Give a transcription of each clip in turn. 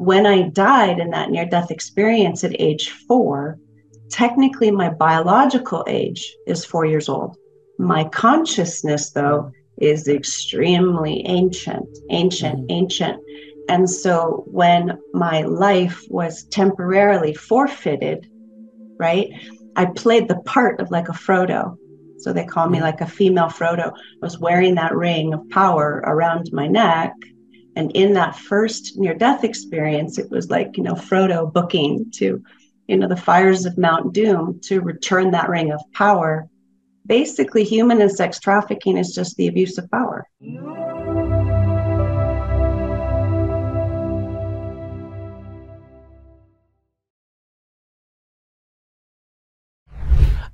when I died in that near-death experience at age 4, technically my biological age is 4 years old. My consciousness, though, is extremely ancient. And so when my life was temporarily forfeited, right, I played the part of like a Frodo. So they call me like a female Frodo. I was wearing that ring of power around my neck. And in that first near-death experience, it was like, Frodo booking to, the fires of Mount Doom to return that ring of power. Basically, human and sex trafficking is just the abuse of power.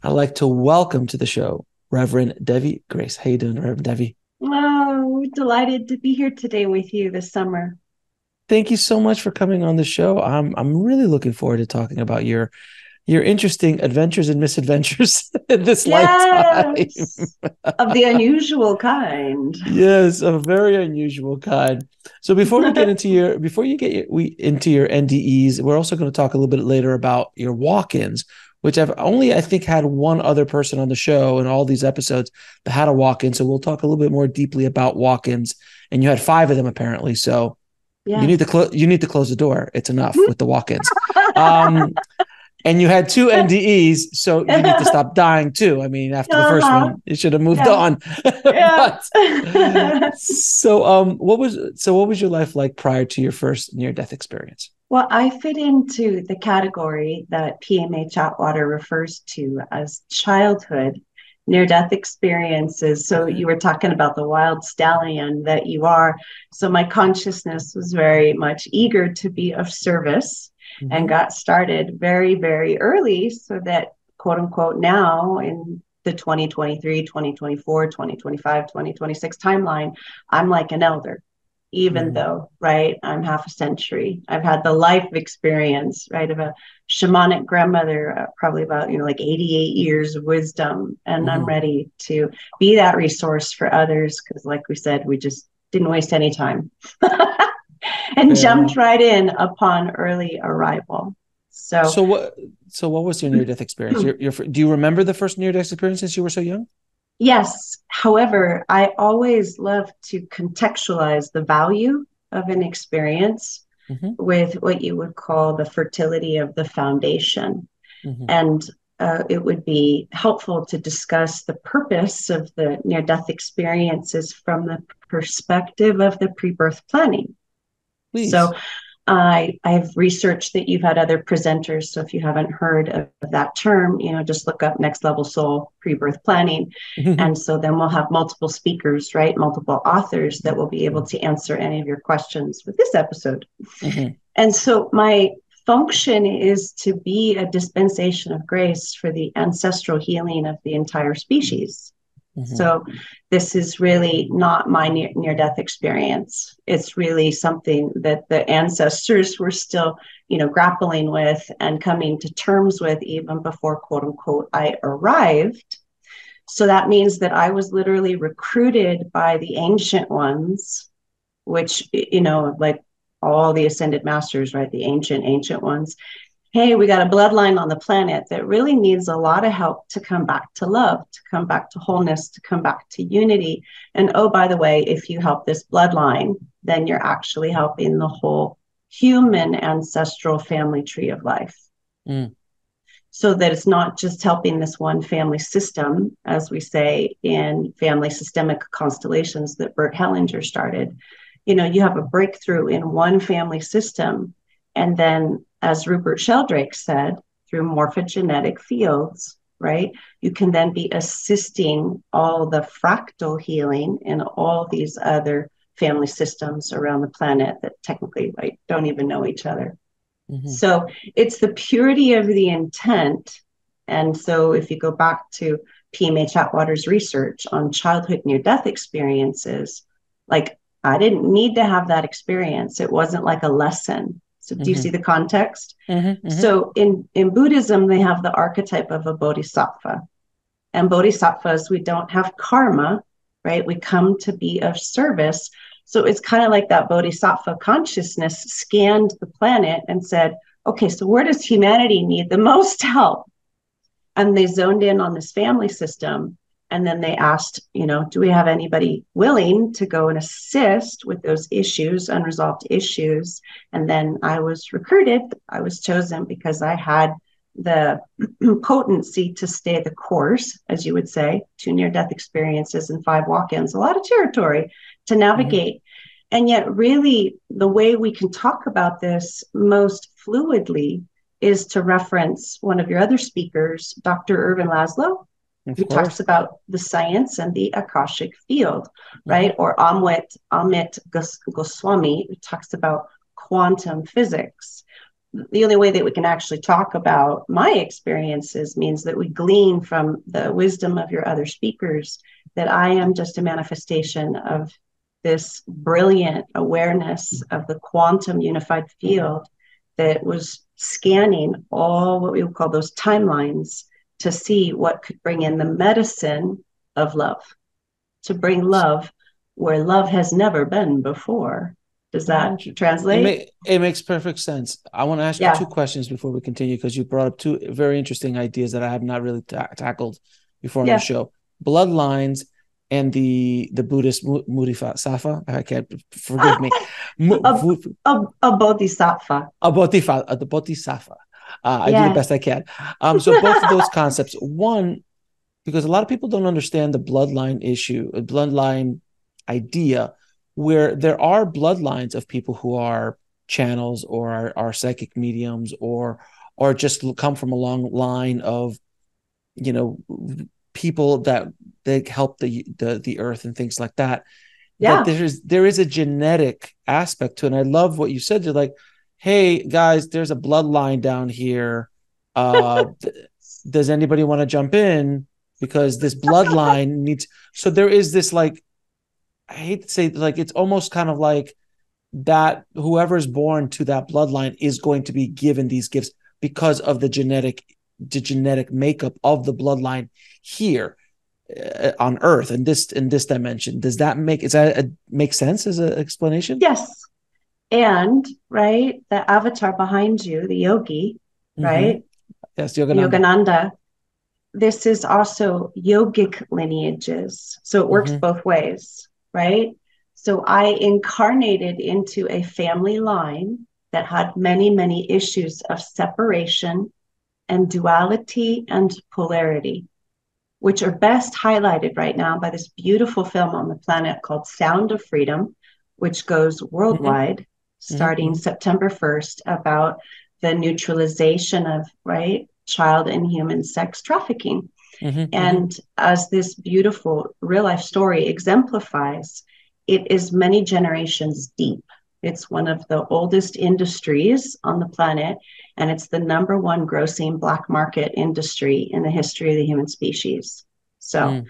I'd like to welcome to the show Reverend Devi Grace. How you doing, Reverend Devi? Oh, delighted to be here today with you this summer. Thank you so much for coming on the show. I'm really looking forward to talking about your interesting adventures and misadventures in this lifetime. Of the unusual kind. Yes, a very unusual kind. So before we get into into your NDEs, we're also going to talk a little bit later about your walk-ins, which I think had one other person on the show in all these episodes that had a walk-in. So we'll talk a little bit more deeply about walk-ins, and you had 5 of them apparently. So yes. you need to close the door. It's enough with the walk-ins. And you had 2 NDEs, so you need to stop dying too. I mean, after the first one, you should have moved on. What was your life like prior to your first near-death experience? Well, I fit into the category that PMA Chatwater refers to as childhood near-death experiences. So you were talking about the wild stallion that you are. So my consciousness was very much eager to be of service. And got started very, very early so that, quote unquote, now in the 2023, 2024, 2025, 2026 timeline, I'm like an elder, even though, right, I'm half a century. I've had the life experience, right, of a shamanic grandmother, probably about, like 88 years of wisdom. And I'm ready to be that resource for others because, like we said, we just didn't waste any time. And jumped right in upon early arrival. So what was your near-death experience? Do you remember the first near-death experience since you were so young? Yes. However, I always love to contextualize the value of an experience with what you would call the fertility of the foundation. And it would be helpful to discuss the purpose of the near-death experiences from the perspective of the pre-birth planning. Please. So I've researched that you've had other presenters. So if you haven't heard of that term, just look up Next Level Soul pre-birth planning. And so then we'll have multiple speakers, right? Multiple authors that will be able to answer any of your questions with this episode. And so my function is to be a dispensation of grace for the ancestral healing of the entire species. So this is really not my near-death experience. It's really something that the ancestors were still, grappling with and coming to terms with even before, quote unquote, I arrived. So that means that I was literally recruited by the ancient ones, which, like all the ascended masters, right? The ancient ones. Hey, we got a bloodline on the planet that really needs a lot of help to come back to love, to come back to wholeness, to come back to unity. And oh, by the way, if you help this bloodline, then you're actually helping the whole human ancestral family tree of life. So that it's not just helping this one family system, as we say in family systemic constellations that Bert Hellinger started. You have a breakthrough in one family system, and then, as Rupert Sheldrake said, through morphogenetic fields, right, you can then be assisting all the fractal healing in all these other family systems around the planet that technically don't even know each other. So it's the purity of the intent. And so if you go back to PMA Chatwater's research on childhood near-death experiences, I didn't need to have that experience. It wasn't like a lesson. So do you see the context? So in Buddhism, they have the archetype of a bodhisattva. And bodhisattvas, we don't have karma, right? We come to be of service So it's kind of like that bodhisattva consciousness scanned the planet and said, okay, so where does humanity need the most help? And they zoned in on this family system. And then they asked, do we have anybody willing to go and assist with those issues, unresolved issues? And then I was recruited. I was chosen because I had the potency to stay the course, as you would say, 2 near-death experiences and 5 walk-ins, a lot of territory to navigate. Mm-hmm. And yet, really, the way we can talk about this most fluidly is to reference one of your other speakers, Dr. Ervin Laszlo, who talks about the science and the Akashic field, right? Mm-hmm. Or Amit Goswami, who talks about quantum physics. The only way that we can actually talk about my experiences means that we glean from the wisdom of your other speakers that I am just a manifestation of this brilliant awareness of the quantum unified field that was scanning all what we would call those timelines to see what could bring in the medicine of love, to bring love where love has never been before. Does that translate? It makes perfect sense. I want to ask you 2 questions before we continue, because you brought up 2 very interesting ideas that I have not really tackled before on the show. Bloodlines and the Buddhist Bodhisattva. I can't, forgive me. A bodhisattva. The Bodhisattva. I do the best I can. So both of those concepts. One, because a lot of people don't understand the bloodline issue, a bloodline idea, where there are bloodlines of people who are channels or are psychic mediums or just come from a long line of, people that they help the earth and things like that. Yeah. But there is a genetic aspect to it. And I love what you said. You're like, hey guys, there's a bloodline down here. Does anybody want to jump in? Because this bloodline needs, so there is this, like, I hate to say, like, it's almost kind of like that whoever's born to that bloodline is going to be given these gifts because of the genetic makeup of the bloodline here on Earth in this dimension. Does that make sense as an explanation? Yes. And right, the avatar behind you, the yogi, right? Yes, Yogananda. This is also yogic lineages. So it works both ways, right? So I incarnated into a family line that had many, many issues of separation and duality and polarity, which are best highlighted right now by this beautiful film on the planet called Sound of Freedom, which goes worldwide starting September 1st, about the neutralization of, child and human sex trafficking. And as this beautiful real life story exemplifies, it is many generations deep. It's one of the oldest industries on the planet, and it's the #1 grossing black market industry in the history of the human species. So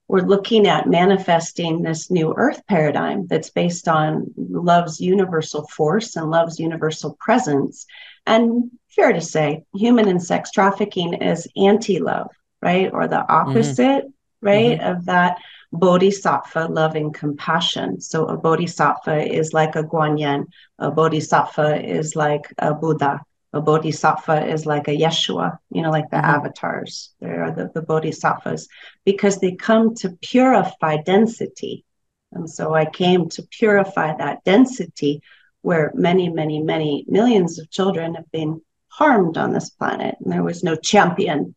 we're looking at manifesting this new earth paradigm that's based on love's universal force and love's universal presence. And fair to say, human and sex trafficking is anti-love, right? Or the opposite, of that bodhisattva, love and compassion. So a bodhisattva is like a Guanyin. A bodhisattva is like a Buddha. A bodhisattva is like a Yeshua, like the avatars. They are the bodhisattvas, because they come to purify density. And so I came to purify that density where many, many, many millions of children have been harmed on this planet, and there was no champion,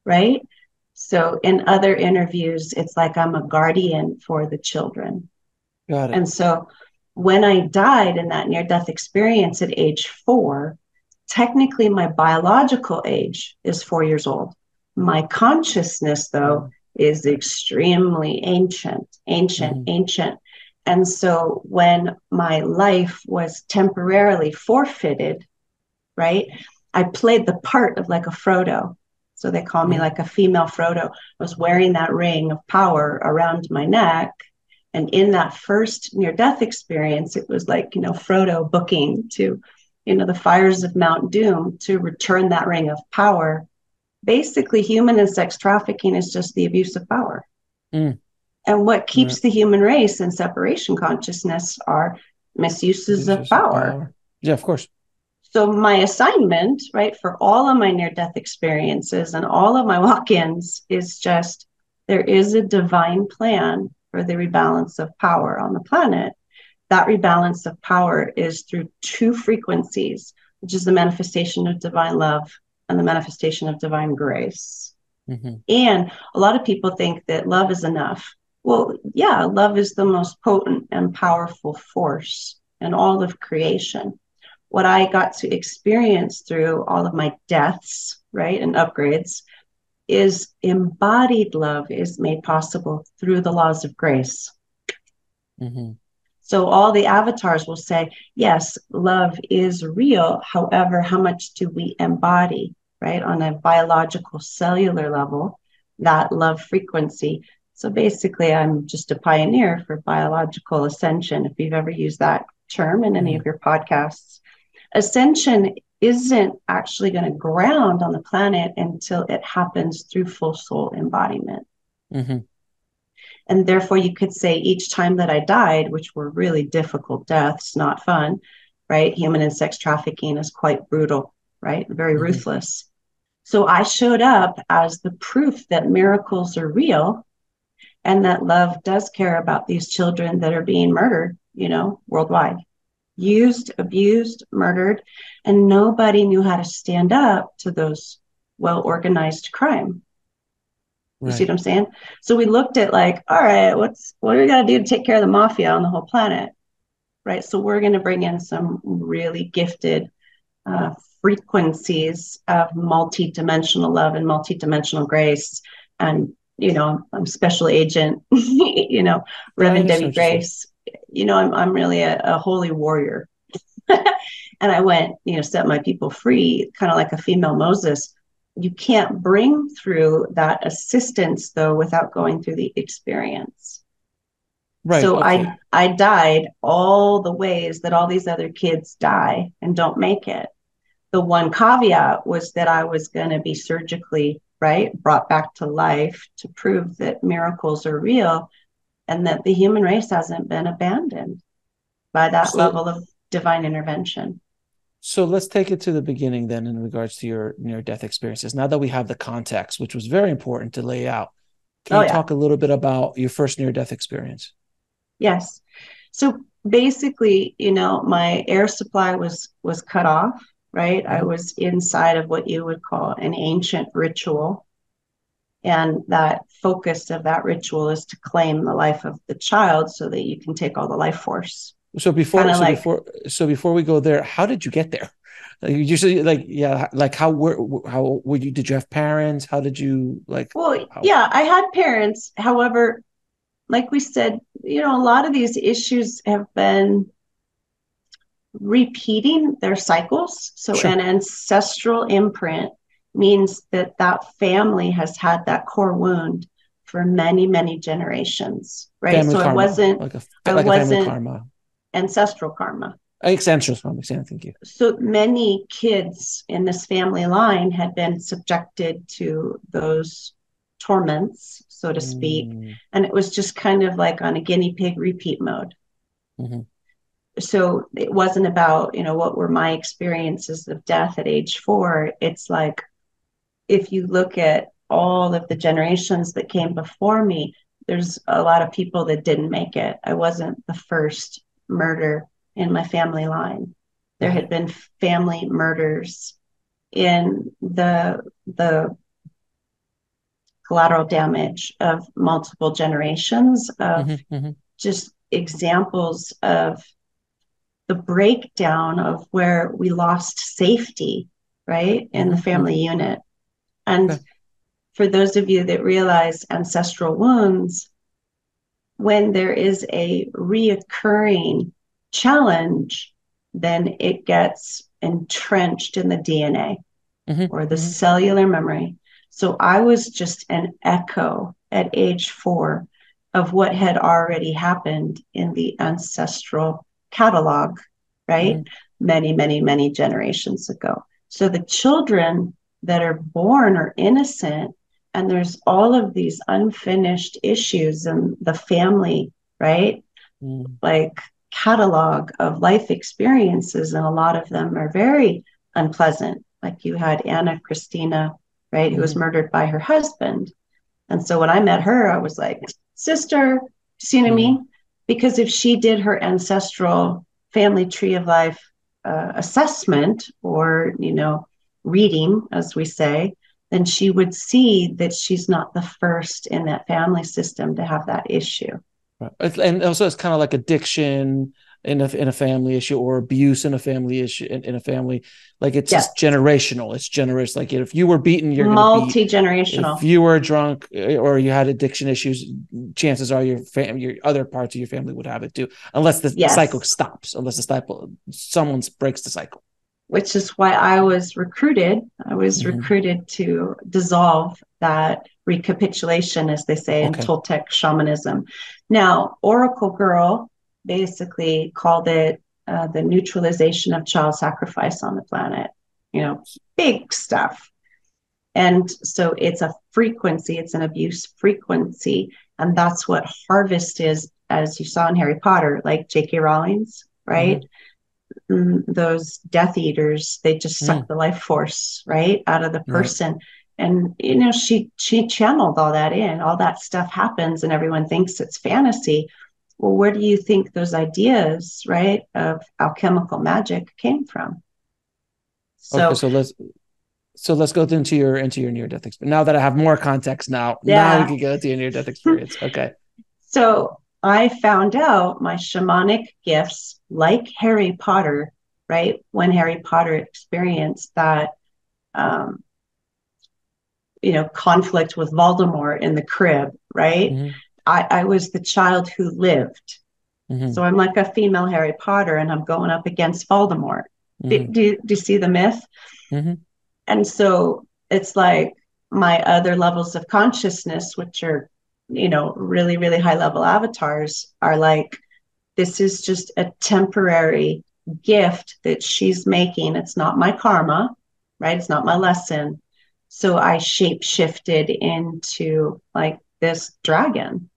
right? So in other interviews, it's like I'm a guardian for the children. Got it. And so when I died in that near-death experience at age 4, technically my biological age is 4 years old. My consciousness, though, is extremely ancient. And so when my life was temporarily forfeited, right, I played the part of like a Frodo. So they call me like a female Frodo. I was wearing that ring of power around my neck. And in that first near-death experience, it was like, Frodo booking to, the fires of Mount Doom to return that ring of power. Basically, human and sex trafficking is just the abuse of power. And what Right. keeps the human race in separation consciousness are misuses of Abuses of power. power. Yeah, of course. So my assignment, right, for all of my near-death experiences and all of my walk-ins is just there is a divine plan for the rebalance of power on the planet. That rebalance of power is through two frequencies, which is the manifestation of divine love and the manifestation of divine grace. Mm-hmm. And a lot of people think that love is enough. Well, yeah, love is the most potent and powerful force in all of creation. What I got to experience through all of my deaths, right, and upgrades is embodied love is made possible through the laws of grace. Mm-hmm. So all the avatars will say, yes, love is real. However, how much do we embody, right, on a biological cellular level, that love frequency? So basically, I'm just a pioneer for biological ascension, if you've ever used that term in any of your podcasts. Ascension isn't actually going to ground on the planet until it happens through full soul embodiment. Mm-hmm. And therefore, you could say each time that I died, which were really difficult deaths, not fun, right? Human and sex trafficking is quite brutal, right? Very Mm-hmm. ruthless. So I showed up as the proof that miracles are real and that love does care about these children that are being murdered, worldwide. Used, abused, murdered, and nobody knew how to stand up to those well-organized crime. You see Right. what I'm saying? So we looked at like, all right, what do we got to do to take care of the mafia on the whole planet? Right. So we're going to bring in some really gifted frequencies of multi-dimensional love and multi-dimensional grace. And, I'm special agent, Yeah, I Reverend understand Debbie what you're saying. Grace. I'm really a holy warrior. And I went, set my people free, kind of like a female Moses. You can't bring through that assistance though without going through the experience. Right. So Okay. I died all the ways that all these other kids die and don't make it. The one caveat was that I was going to be surgically, right, brought back to life to prove that miracles are real and that the human race hasn't been abandoned by that So level of divine intervention. so let's take it to the beginning then in regards to your near-death experiences. Now that we have the context, which was very important to lay out, can Oh, you yeah. talk a little bit about your first near-death experience? Yes. So basically, my air supply was cut off, right? I Mm-hmm. was inside of what you would call an ancient ritual. And that focus of that ritual is to claim the life of the child so that you can take all the life force. So Kind before, of so like, before, so before we go there, how did you get there? Like, you usually like, yeah, like how were, how were you? Did you have parents? How did you like? well, How? yeah, I had parents. However, like we said, a lot of these issues have been repeating their cycles. So Sure. an ancestral imprint means that that family has had that core wound for many, many generations, right? Family So karma, I like a family wasn't karma. ancestral karma. Essential karma. Thank you. So many kids in this family line had been subjected to those torments, so to speak. Mm-hmm. And it was just kind of like on a guinea pig repeat mode. So it wasn't about, what were my experiences of death at age 4. It's like, if you look at all of the generations that came before me, there's a lot of people that didn't make it. I wasn't the first murder in my family line. There Mm-hmm. had been family murders in the collateral damage of multiple generations of Mm-hmm. Mm-hmm. just examples of the breakdown of where we lost safety, right, in the Mm-hmm. family unit. And Okay. for those of you that realize ancestral wounds, when there is a reoccurring challenge, then it gets entrenched in the DNA Mm-hmm. or the Mm-hmm. cellular memory. So I was just an echo at age 4 of what had already happened in the ancestral catalog, right? Mm-hmm. Many, many, many generations ago. So the children that are born are innocent. and there's all of these unfinished issues in the family, right? Like catalog of life experiences, and a lot of them are very unpleasant. Like you had Anna Christina, right, who was murdered by her husband. And so when I met her, I was like, sister, see what I mean? Because if she did her ancestral family tree of life assessment, or, reading, as we say, then she would see that she's not the first in that family system to have that issue. And also it's kind of like addiction in a family issue, or abuse in a family issue in a family. Like it's just generational. It's generous. Like if you were beaten, you're going to beat. Multi-generational. If you were drunk or you had addiction issues, chances are your other parts of your family would have it too, unless the cycle stops, unless someone breaks the cycle. Which is why I was recruited. I was recruited to dissolve that recapitulation, as they say, in Toltec shamanism. Now, Oracle Girl basically called it the neutralization of child sacrifice on the planet. Big stuff. And so it's a frequency, it's an abuse frequency. And that's what harvest is, as you saw in Harry Potter, like J.K. Rowling's, right? Those Death Eaters, they just suck the life force right out of the person. And she channeled all that in. All that stuff happens and everyone thinks it's fantasy. Well, where do you think those ideas, right, of alchemical magic came from? So let's go into your near-death experience. Now that I have more context, now we can go to your near-death experience. Okay. So I found out my shamanic gifts, like Harry Potter, right? When Harry Potter experienced that, conflict with Voldemort in the crib, right? I was the child who lived. So I'm like a female Harry Potter, and I'm going up against Voldemort. Do you see the myth? And so it's like my other levels of consciousness, which are, really, really high level avatars, are like, this is just a temporary gift that she's making. It's not my karma, right? It's not my lesson. So I shape shifted into like this dragon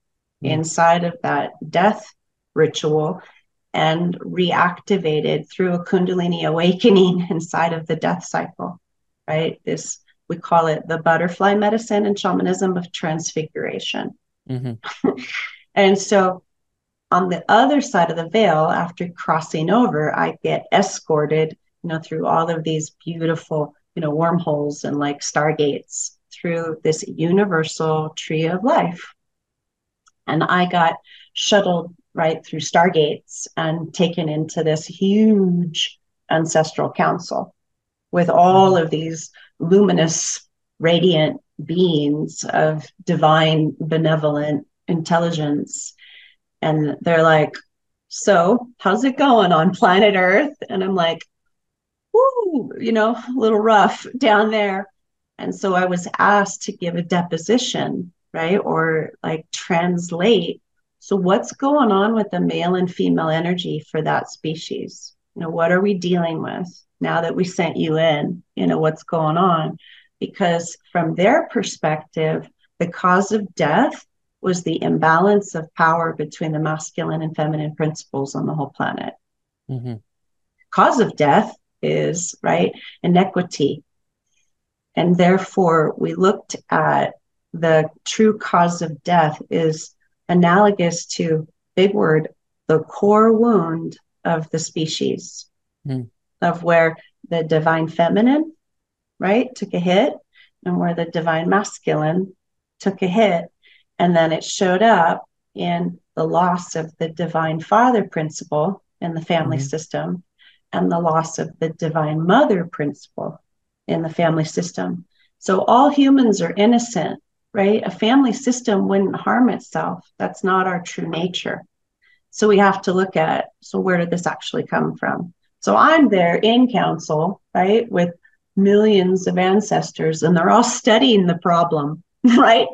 inside of that death ritual, and reactivated through a Kundalini awakening inside of the death cycle, right? We call it the butterfly medicine in shamanism of transfiguration. And so on the other side of the veil, after crossing over, I get escorted, through all of these beautiful, wormholes and like stargates through this universal tree of life. And I got shuttled right through stargates and taken into this huge ancestral council with all of these luminous, radiant beings of divine, benevolent intelligence. And they're like, so how's it going on planet Earth? And I'm like, whoo, a little rough down there. And so I was asked to give a deposition, right? Or like translate. So what's going on with the male and female energy for that species? What are we dealing with now that we sent you in? What's going on? Because from their perspective, the cause of death was the imbalance of power between the masculine and feminine principles on the whole planet. Cause of death is, right, inequity. And therefore, we looked at the true cause of death is analogous to, big word, the core wound of the species, of where the divine feminine, right, took a hit, and where the divine masculine took a hit. And then it showed up in the loss of the divine father principle in the family system, and the loss of the divine mother principle in the family system. So all humans are innocent, right? A family system wouldn't harm itself. That's not our true nature. So we have to look at, so where did this actually come from? So I'm there in council, right, with millions of ancestors, and they're all studying the problem, right?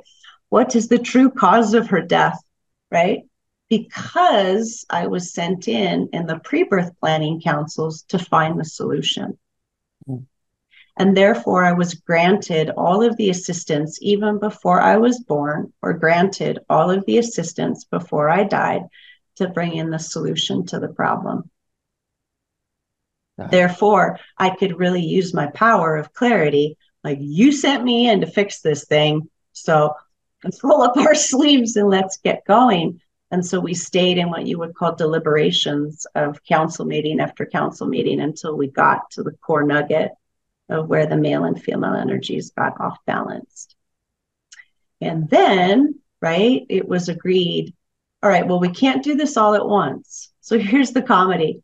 What is the true cause of her death, right? Because I was sent in the pre-birth planning councils to find the solution. And therefore, I was granted all of the assistance even before I was born, or granted all of the assistance before I died to bring in the solution to the problem. Therefore, I could really use my power of clarity. Like, you sent me in to fix this thing. So let's roll up our sleeves and let's get going. And so we stayed in what you would call deliberations of council meeting after council meeting until we got to the core nugget of where the male and female energies got off balanced. And then, right, it was agreed, all right, well, we can't do this all at once. So here's the comedy.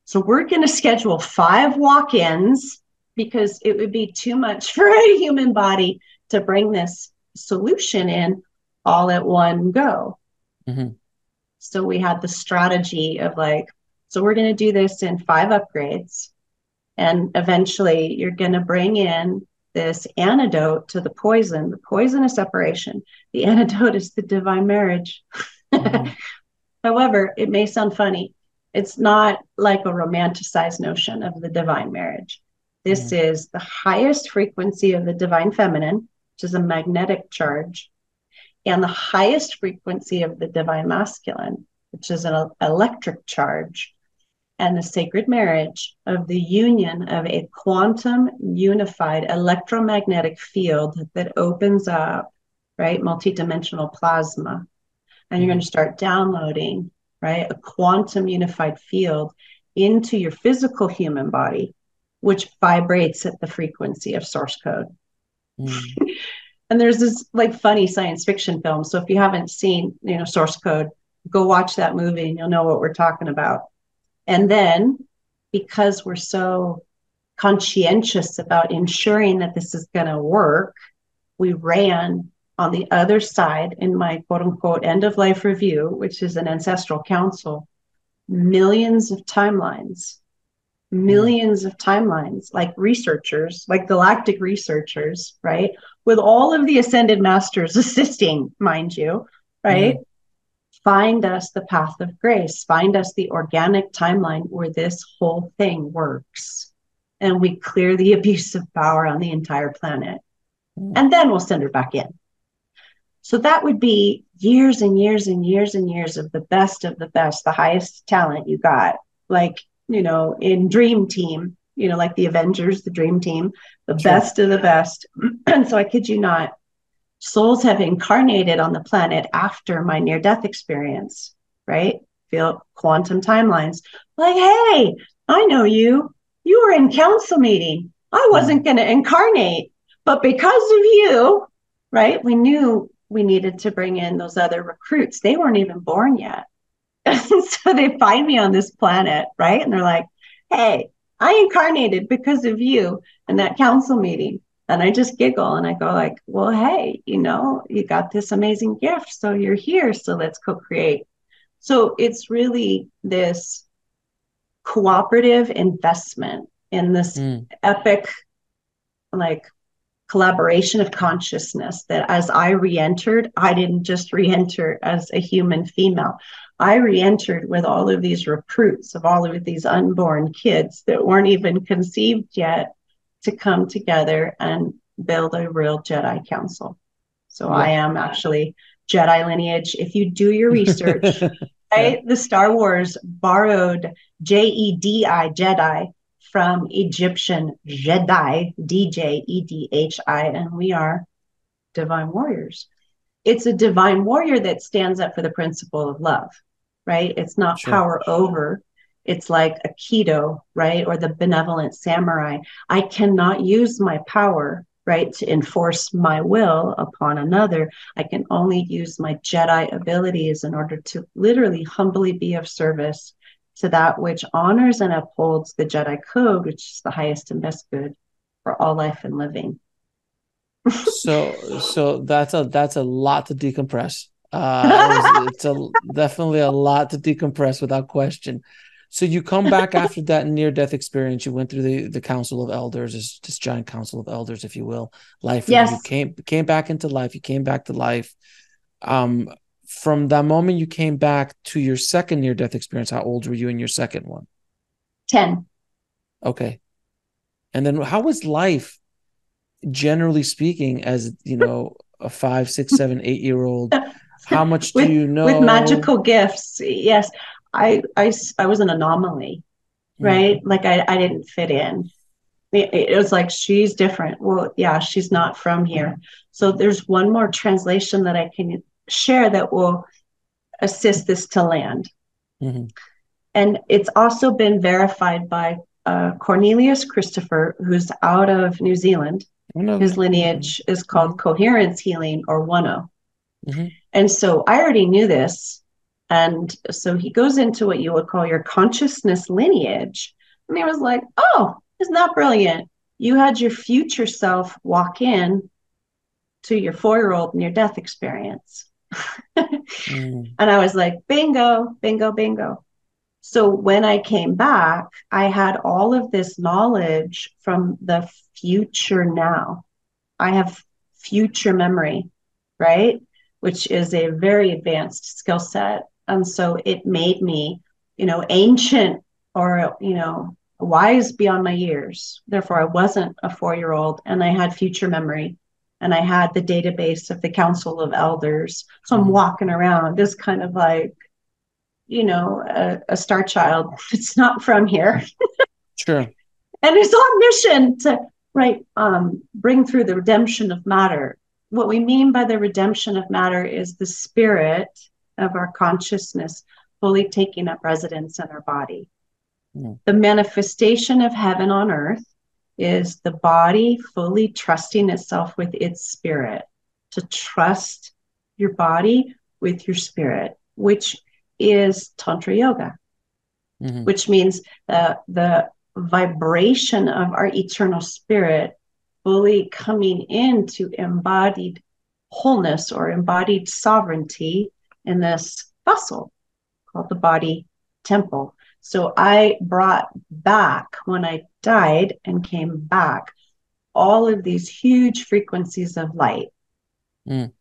So we're going to schedule 5 walk-ins because it would be too much for a human body to bring this solution in all at one go. Mm-hmm. So we had the strategy of like, so we're going to do this in 5 upgrades. And eventually you're going to bring in this antidote to the poison. The poison is separation. The antidote is the divine marriage. Mm-hmm. However, it may sound funny. It's not like a romanticized notion of the divine marriage. This is the highest frequency of the divine feminine, which is a magnetic charge, and the highest frequency of the divine masculine, which is an electric charge, and the sacred marriage of the union of a quantum unified electromagnetic field that opens up, right, multidimensional plasma. And you're going to start downloading, right, a quantum unified field into your physical human body, which vibrates at the frequency of source code. And there's this like funny science fiction film. So if you haven't seen, source code, go watch that movie and you'll know what we're talking about. And then because we're so conscientious about ensuring that this is going to work, we ran on the other side in my quote unquote end of life review, which is an ancestral council, millions of timelines, like researchers, like galactic researchers, right? With all of the ascended masters assisting, mind you, right? Find us the path of grace, find us the organic timeline where this whole thing works. And we clear the abuse of power on the entire planet. And then we'll send her back in. So that would be years and years and years and years of the best, the highest talent you got. Like, in Dream Team, like the Avengers, the Dream Team, the best of the best. And so I kid you not, souls have incarnated on the planet after my near-death experience, right? Feel quantum timelines. Like, hey, I know you. You were in council meeting. I wasn't going to incarnate, but because of you, right? We knew we needed to bring in those other recruits. They weren't even born yet. So they find me on this planet, right? And they're like, hey, I incarnated because of you in that council meeting. And I just giggle and I go like, well, hey, you got this amazing gift. So you're here. So let's co-create. So it's really this cooperative investment in this epic, like, collaboration of consciousness that as I re-entered, I didn't just re-enter as a human female. I re-entered with all of these recruits of all of these unborn kids that weren't even conceived yet to come together and build a real Jedi council. So I am actually Jedi lineage. If you do your research, right, the Star Wars borrowed Jedi, Jedi, from Egyptian Jedi, D-J-E-D-H-I, and we are divine warriors. It's a divine warrior that stands up for the principle of love, right? It's not power over. It's like a Keto, right? Or the benevolent samurai. I cannot use my power, right, to enforce my will upon another. I can only use my Jedi abilities in order to literally humbly be of service to that which honors and upholds the Jedi code, which is the highest and best good for all life and living. So that's a lot to decompress. It's definitely a lot to decompress without question. So you come back after that near-death experience. You went through the Council of Elders, this giant Council of Elders, if you will. Life. Yes. You came back into life. You came back to life. From that moment you came back to your second near-death experience, how old were you in your second one? 10. Okay. And then how was life, generally speaking, as a 5, 6, 7, 8-year-old? How much do with you with know? magical gifts. Yes, I was an anomaly, Mm, right? Like I didn't fit in. It was like, she's different. Well, yeah, she's not from here. So there's one more translation that I can share that will assist this to land. mhm. And it's also been verified by Cornelius Christopher, who's out of New Zealand. I know His him. Mhm, lineage is called mhm, Coherence Healing, or Wono. mhm, And so I already knew this. And so he goes into what you would call your consciousness lineage. And he was like, oh, isn't that brilliant? You had your future self walk in to your 4-year-old near death experience. mhm, And I was like, bingo, bingo, bingo. So when I came back, I had all of this knowledge from the future now. I have future memory, right? Which is a very advanced skill set. And so it made me, ancient, or, wise beyond my years. Therefore, I wasn't a 4-year-old, and I had future memory, and I had the database of the Council of Elders. So I'm mhm. walking around this kind of like, a star child. It's not from here. Sure. And it's our mission to, right, bring through the redemption of matter. What we mean by the redemption of matter is the spirit of our consciousness fully taking up residence in our body. Mm, The manifestation of heaven on earth is the body fully trusting itself with its spirit. To trust your body with your spirit, which is Tantra Yoga, mhm, which means the vibration of our eternal spirit fully coming into embodied wholeness or embodied sovereignty in this vessel called the body temple. So I brought back, when I died and came back, all of these huge frequencies of light. mm.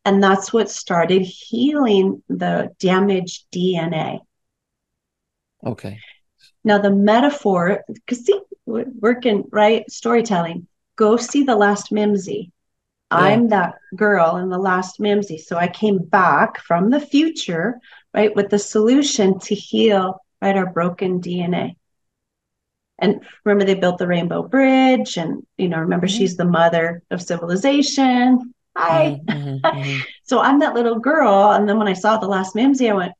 And that's what started healing the damaged DNA. Okay. Now, the metaphor, because see, working, right? Storytelling. Go see The Last Mimsy. Yeah. I'm that girl in The Last Mimsy. So I came back from the future, right, with the solution to heal, right, our broken DNA. And remember, they built the Rainbow Bridge, and, remember, Mhm, she's the mother of civilization. Hi. mhm, mhm, mhm, So I'm that little girl. And then when I saw The Last Mimsy, I went,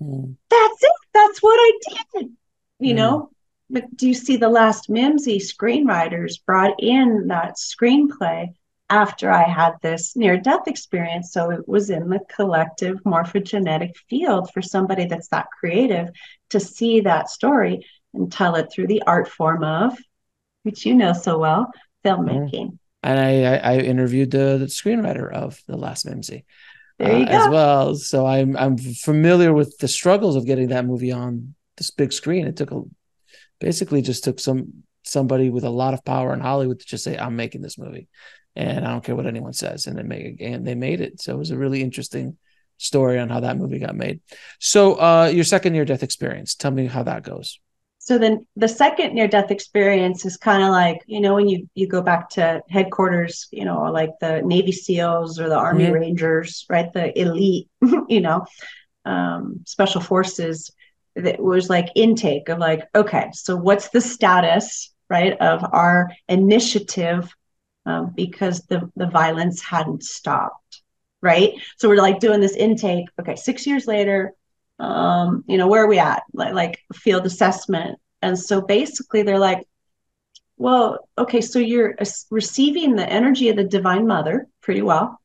mhm, that's it. That's what I did. you mhm. know but do you see, the Last Mimsy screenwriters brought in that screenplay after I had this near death experience, so it was in the collective morphogenetic field for somebody that's that creative to see that story and tell it through the art form of, which you know so well, Mhm. filmmaking. And I interviewed the screenwriter of The Last Mimsy There you as go. well, so I'm familiar with the struggles of getting that movie on this big screen. It took basically just took somebody with a lot of power in Hollywood to just say, I'm making this movie, and I don't care what anyone says, and they made it. So it was a really interesting story on how that movie got made. So your second near death experience, tell me how that goes. So then the second near death experience is kind of like, when you go back to headquarters, like the Navy SEALs or the Army Mm-hmm. Rangers, right? The elite, special forces. That was like intake of like, okay, so what's the status, right, of our initiative, because the violence hadn't stopped, right? So we're like doing this intake. Okay, 6 years later, where are we at? Like field assessment. And so basically, they're like, well, okay, so you're receiving the energy of the Divine Mother pretty well,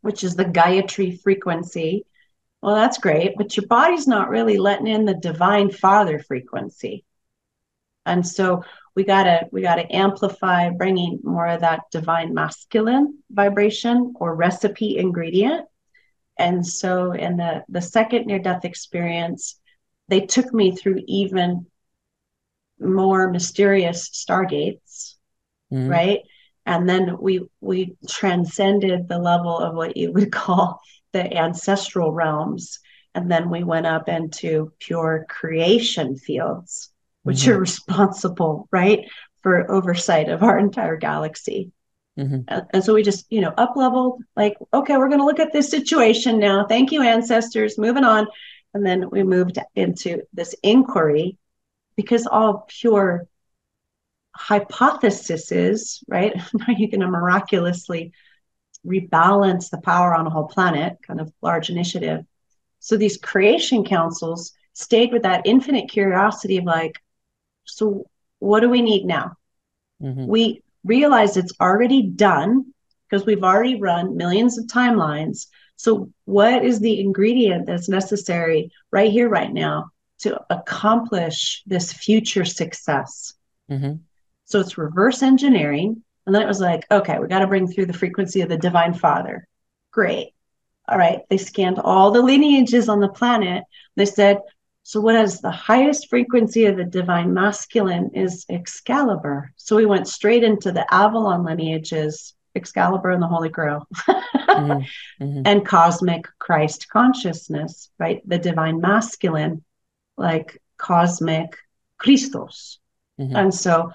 which is the Gayatri frequency. Well, that's great, but your body's not really letting in the Divine Father frequency. And so we gotta amplify, bringing more of that divine masculine vibration or recipe ingredient. And so in the second near death experience, they took me through even more mysterious stargates, Mm-hmm. right? And then we transcended the level of what you would call the ancestral realms. And then we went up into pure creation fields. which are responsible, right, for oversight of our entire galaxy. And so we just, up leveled, like, okay, we're going to look at this situation now. Thank you, ancestors, moving on. And then we moved into this inquiry, because all pure hypotheses, right? Are you going to miraculously rebalance the power on a whole planet, kind of large initiative? So these creation councils stayed with that infinite curiosity of like, so what do we need now? We realized it's already done because we've already run millions of timelines. So what is the ingredient that's necessary right here, right now, to accomplish this future success? So it's reverse engineering. And then it was like, okay, we got to bring through the frequency of the Divine Father. Great. All right. They scanned all the lineages on the planet. They said, so what is the highest frequency of the Divine Masculine is Excalibur. So we went straight into the Avalon lineages, Excalibur and the Holy Grail, and cosmic Christ consciousness, right? The Divine Masculine, like cosmic Christos. And so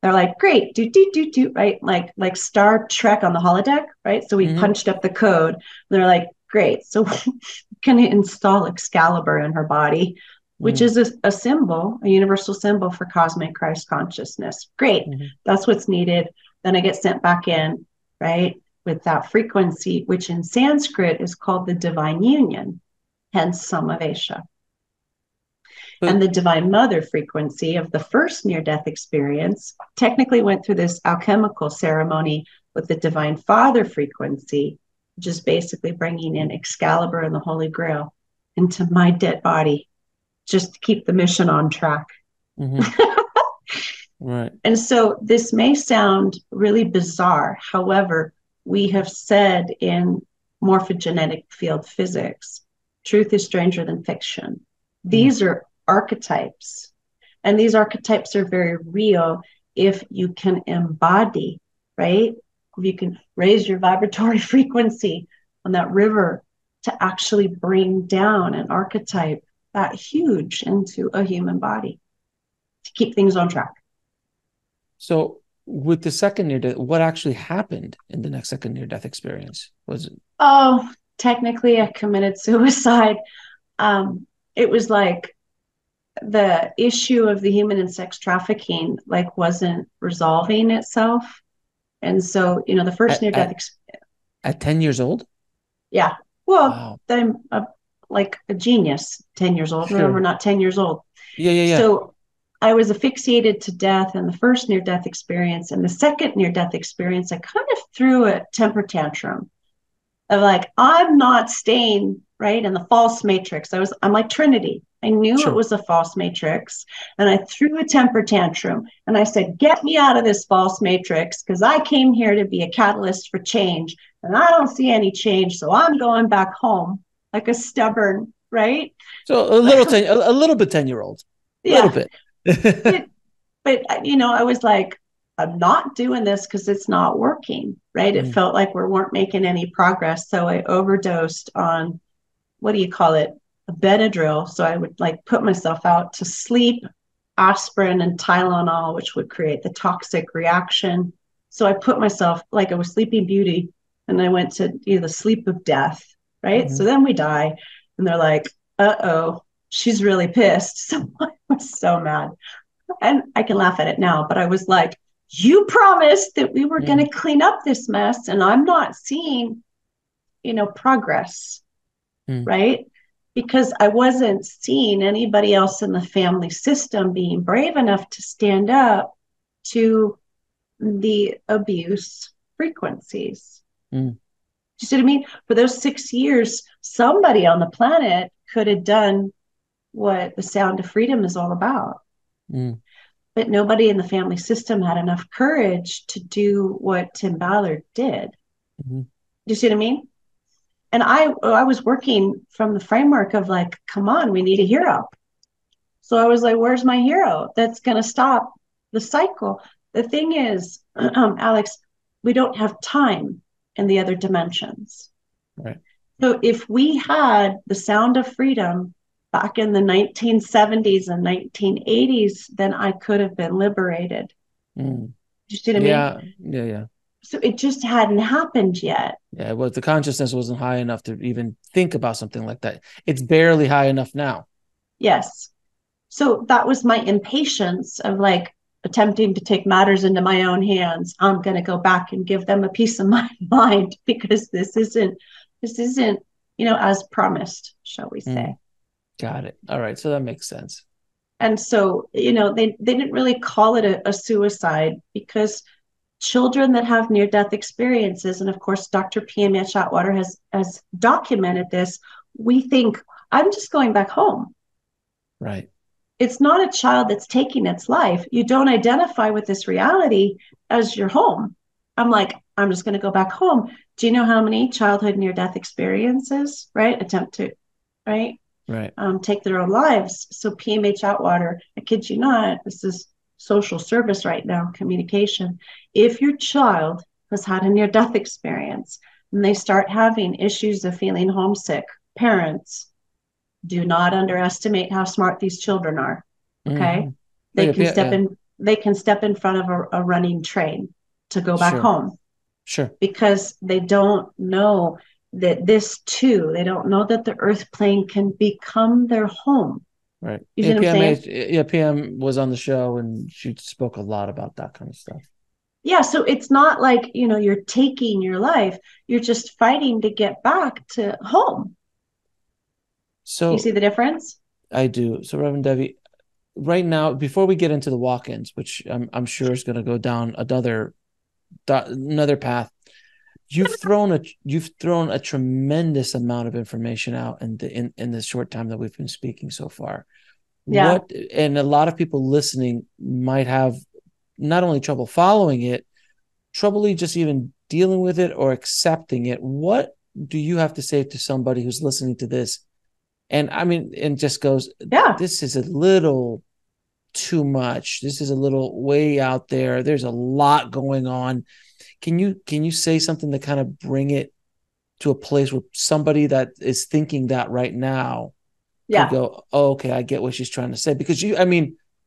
they're like, great, do, right? Like Star Trek on the holodeck, right? So we punched up the code. And they're like, great. So can you install Excalibur in her body, which is a symbol, a universal symbol for cosmic Christ consciousness. Great. That's what's needed. Then I get sent back in, right? With that frequency, which in Sanskrit is called the divine union, hence Samavesha. And the Divine Mother frequency of the first near-death experience technically went through this alchemical ceremony with the Divine Father frequency, which is basically bringing in Excalibur and the Holy Grail into my dead body, just to keep the mission on track. Right. And so this may sound really bizarre. However, we have said in morphogenetic field physics, truth is stranger than fiction. These are archetypes, and these archetypes are very real if you can embody, right? If you can raise your vibratory frequency on that river to actually bring down an archetype that huge into a human body to keep things on track. So with the second near death, what actually happened in the next second near death experience? Was it? Oh, technically I committed suicide. It was like the issue of the human and sex trafficking like wasn't resolving itself. And so, the first near death at 10 years old? Yeah. Well, wow. I'm like a genius, 10 years old. Sure. Remember, not 10 years old. Yeah. So I was asphyxiated to death in the first near death experience. And the second near death experience, I kind of threw a temper tantrum of like, I'm not staying right in the false matrix. I'm like Trinity. I knew it was a false matrix, and I threw a temper tantrum and I said, get me out of this false matrix, because I came here to be a catalyst for change and I don't see any change. So I'm going back home like a stubborn, right? So a little bit 10-year-old, a little bit. but I was like, I'm not doing this because it's not working, right? It felt like we weren't making any progress. So I overdosed on, what do you call it? A Benadryl. So I would like put myself out to sleep, aspirin and Tylenol, which would create the toxic reaction. So I put myself like I was Sleeping Beauty, and I went to the sleep of death, right? So then we die, and they're like, uh-oh, she's really pissed. So I was so mad. And I can laugh at it now, but I was like, you promised that we were going to clean up this mess, and I'm not seeing, progress, right? Because I wasn't seeing anybody else in the family system being brave enough to stand up to the abuse frequencies. You see what I mean? For those 6 years, somebody on the planet could have done what the Sound of Freedom is all about. But nobody in the family system had enough courage to do what Tim Ballard did. Do you see what I mean? And I was working from the framework of like, come on, we need a hero. So I was like, where's my hero that's going to stop the cycle? The thing is, Alex, we don't have time in the other dimensions. Right. So if we had the Sound of Freedom back in the 1970s and 1980s, then I could have been liberated. Mm. You see what I mean? Yeah, yeah, yeah. So it just hadn't happened yet. Yeah, well, the consciousness wasn't high enough to even think about something like that. It's barely high enough now. Yes. So that was my impatience of like attempting to take matters into my own hands. I'm going to go back and give them a piece of my mind because this isn't, as promised, shall we say. Got it. All right. So that makes sense. And so, they didn't really call it a suicide because children that have near death experiences, and of course, Dr. PMH Atwater has documented this, we think, I'm just going back home. Right. It's not a child that's taking its life. You don't identify with this reality as your home. I'm like, I'm just going to go back home. Do you know how many childhood near death experiences, right? Attempt to, right? Right. Take their own lives. So PMH Atwater, I kid you not, this is social service right now, communication. If your child has had a near death experience and they start having issues of feeling homesick, parents, do not underestimate how smart these children are. Okay. Mm-hmm. They can step in front of a running train to go back Sure. home Sure. because they don't know that they don't know that the earth plane can become their home. Right. You see what I'm saying? Yeah, PM was on the show and she spoke a lot about that kind of stuff. Yeah. So it's not like, you're taking your life. You're just fighting to get back to home. You see So the difference? I do. So Reverend Devi, right now, before we get into the walk-ins, which I'm sure is going to go down another path, you've thrown a tremendous amount of information out in the short time that we've been speaking so far. Yeah. And a lot of people listening might have not only trouble following it, trouble just even dealing with it or accepting it. What do you have to say to somebody who's listening to this? And I mean, and just goes, Yeah. this is a little too much. This is a little way out there. There's a lot going on. Can you say something to kind of bring it to a place where somebody that is thinking that right now could go, oh, okay, I get what she's trying to say? Because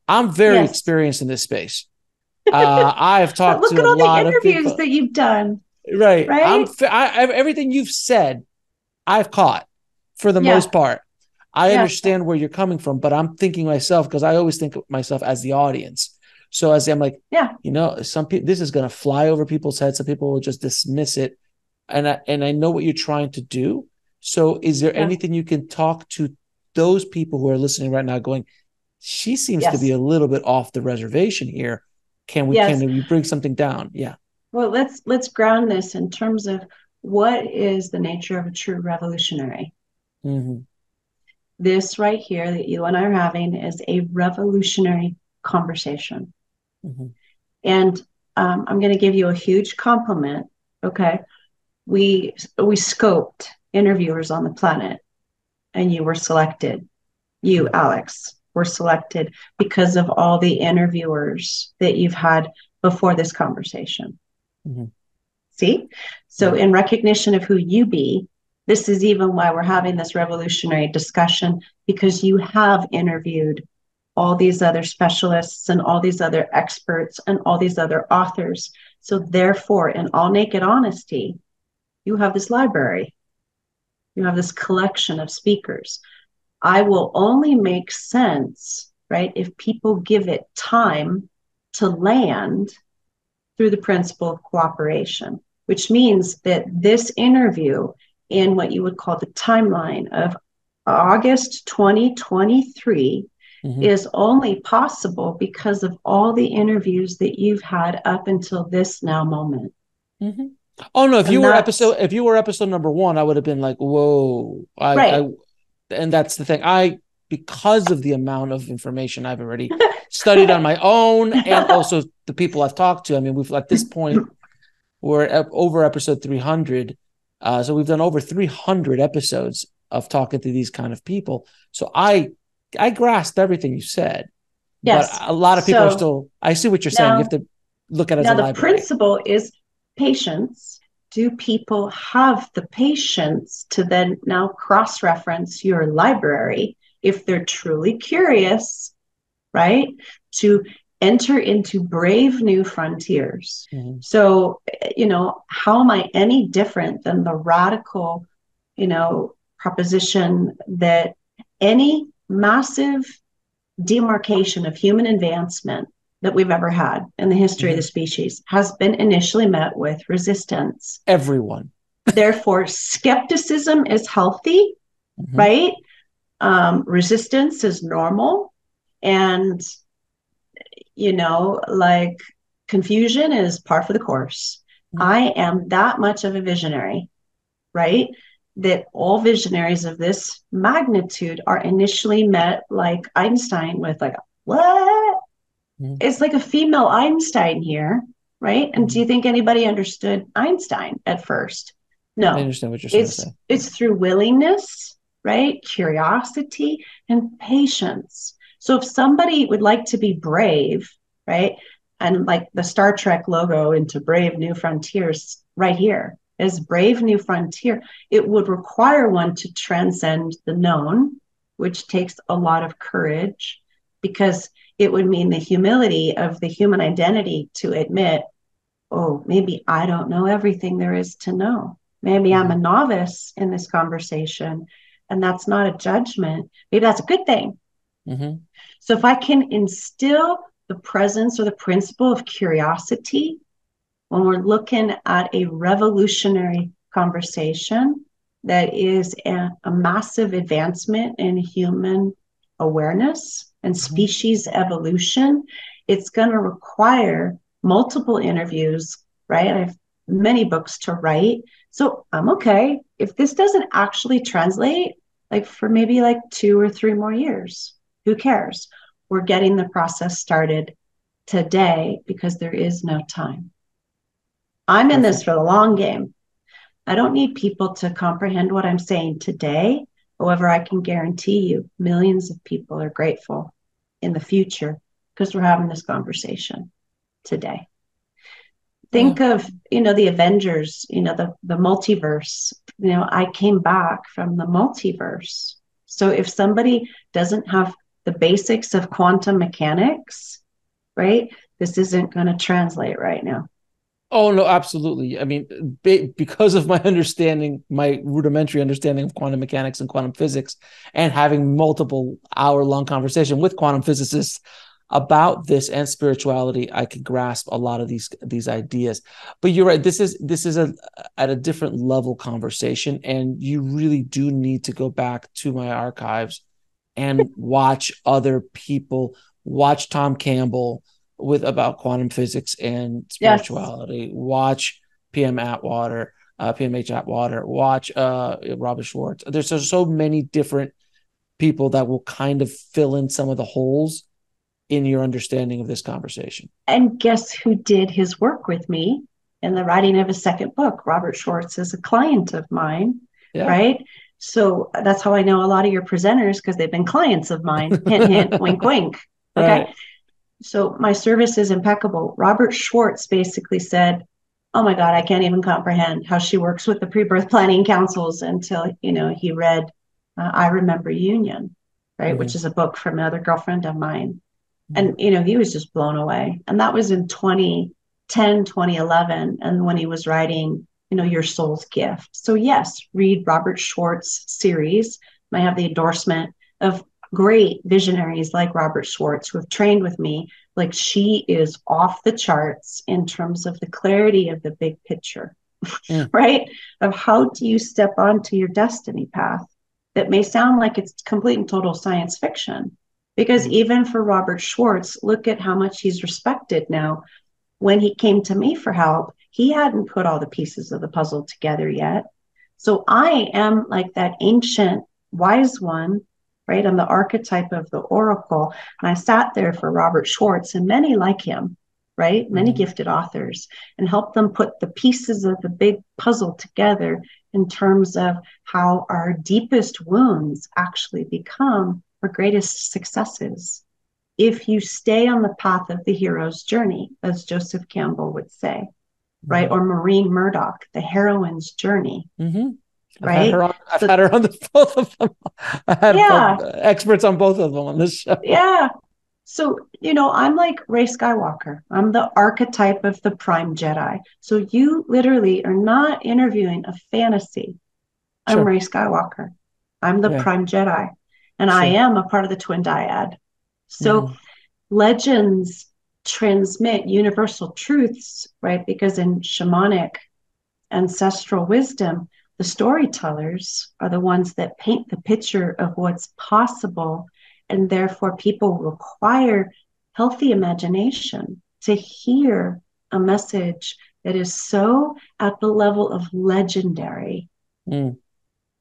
I'm very experienced in this space. I've talked look to at a all the lot of interviews people that you've done. Right. Right. Everything you've said, I've caught for the most part. I understand where you're coming from, but I'm thinking myself, because I always think of myself as the audience. So as I'm like, some people, this is going to fly over people's heads. Some people will just dismiss it. And I know what you're trying to do. So is there anything you can talk to those people who are listening right now going, she seems to be a little bit off the reservation here. Can we bring something down? Yeah. Well, let's ground this in terms of what is the nature of a true revolutionary. Mm-hmm. This right here that you and I are having is a revolutionary conversation. Mm-hmm. And I'm going to give you a huge compliment. Okay. We scoped interviewers on the planet and you were selected. You, Alex, were selected because of all the interviewers that you've had before this conversation. Mm-hmm. See? So in recognition of who you be, this is even why we're having this revolutionary discussion, because you have interviewed all these other specialists and all these other experts and all these other authors. So therefore, in all naked honesty, you have this library. You have this collection of speakers. I will only make sense, right, if people give it time to land through the principle of cooperation, which means that this interview in what you would call the timeline of August 2023 is only possible because of all the interviews that you've had up until this now moment. Mm-hmm. Oh no! If you were episode number 1, I would have been like, "Whoa!" And that's the thing. Because of the amount of information I've already studied on my own, and also the people I've talked to. I mean, we've at this point we're over episode 300, so we've done over 300 episodes of talking to these kind of people. So I grasped everything you said. Yes, but a lot of people are still. I see what you're saying. You have to look at it as a library. Now the principle is patience. Do people have the patience to then now cross-reference your library if they're truly curious, right, to enter into brave new frontiers. Mm-hmm. So, how am I any different than the radical, proposition that any massive demarcation of human advancement that we've ever had in the history mm-hmm. of the species has been initially met with resistance? Everyone. Therefore, skepticism is healthy, mm-hmm. right? Resistance is normal. And, confusion is par for the course. Mm-hmm. I am that much of a visionary, right? That all visionaries of this magnitude are initially met like Einstein with like, what? Mm-hmm. It's like a female Einstein here, right? And mm-hmm. do you think anybody understood Einstein at first? No. I understand what you're trying to say. It's through willingness, right? Curiosity and patience. So if somebody would like to be brave, right? And like the Star Trek logo into Brave New Frontiers right here is Brave New Frontier. It would require one to transcend the known, which takes a lot of courage, because it would mean the humility of the human identity to admit, oh, maybe I don't know everything there is to know. Maybe mm-hmm. I'm a novice in this conversation, and that's not a judgment. Maybe that's a good thing. Mm-hmm. So if I can instill the presence or the principle of curiosity when we're looking at a revolutionary conversation that is a massive advancement in human awareness and species mm-hmm. evolution, it's going to require multiple interviews, right? I have many books to write. So I'm okay if this doesn't actually translate, like for maybe like 2 or 3 more years. Who cares? We're getting the process started today because there is no time. I'm in this for the long game. I don't need people to comprehend what I'm saying today. However, I can guarantee you millions of people are grateful in the future because we're having this conversation today. Think of, the Avengers, the multiverse. I came back from the multiverse. So if somebody doesn't have the basics of quantum mechanics, right, this isn't going to translate right now. Oh, no, absolutely. I mean, because of my understanding, my rudimentary understanding of quantum mechanics and quantum physics, and having multiple hour-long conversation with quantum physicists about this and spirituality, I could grasp a lot of these ideas. But you're right. This is at a different level conversation, and you really do need to go back to my archives and watch other people. Watch Tom Campbell about quantum physics and spirituality. Yes. Watch PMH Atwater. Watch Robert Schwartz. There's so many different people that will kind of fill in some of the holes in your understanding of this conversation. And guess who did his work with me in the writing of his second book? Robert Schwartz is a client of mine, right? So that's how I know a lot of your presenters, because they've been clients of mine. Hint, hint, wink, wink. Okay. Right. So my service is impeccable. Robert Schwartz basically said, oh my God, I can't even comprehend how she works with the pre-birth planning councils until, he read I Remember Union, right? Mm-hmm. Which is a book from another girlfriend of mine. And, he was just blown away. And that was in 2010, 2011. And when he was writing, Your Soul's Gift. So yes, read Robert Schwartz series. I have the endorsement of great visionaries like Robert Schwartz who have trained with me. Like, she is off the charts in terms of the clarity of the big picture, right? Of how do you step onto your destiny path that may sound like it's complete and total science fiction. Because even for Robert Schwartz, look at how much he's respected now. When he came to me for help, he hadn't put all the pieces of the puzzle together yet. So I am like that ancient wise one, right? I'm the archetype of the oracle. And I sat there for Robert Schwartz and many like him, right? Many gifted authors, and helped them put the pieces of the big puzzle together in terms of how our deepest wounds actually become our greatest successes. If you stay on the path of the hero's journey, as Joseph Campbell would say, right? Or Maureen Murdoch, the heroine's journey. right? I've So had her on the both of them. I had yeah, experts on both of them on this show. yeah. So, I'm like Rey Skywalker. I'm the archetype of the Prime Jedi. So you literally are not interviewing a fantasy. I'm Sure. Rey Skywalker. I'm the Yeah. Prime Jedi. And I Sure. am a part of the twin dyad. So Hmm. legends transmit universal truths, right? Because in shamanic ancestral wisdom, the storytellers are the ones that paint the picture of what's possible. And therefore, people require healthy imagination to hear a message that is so at the level of legendary. Mm.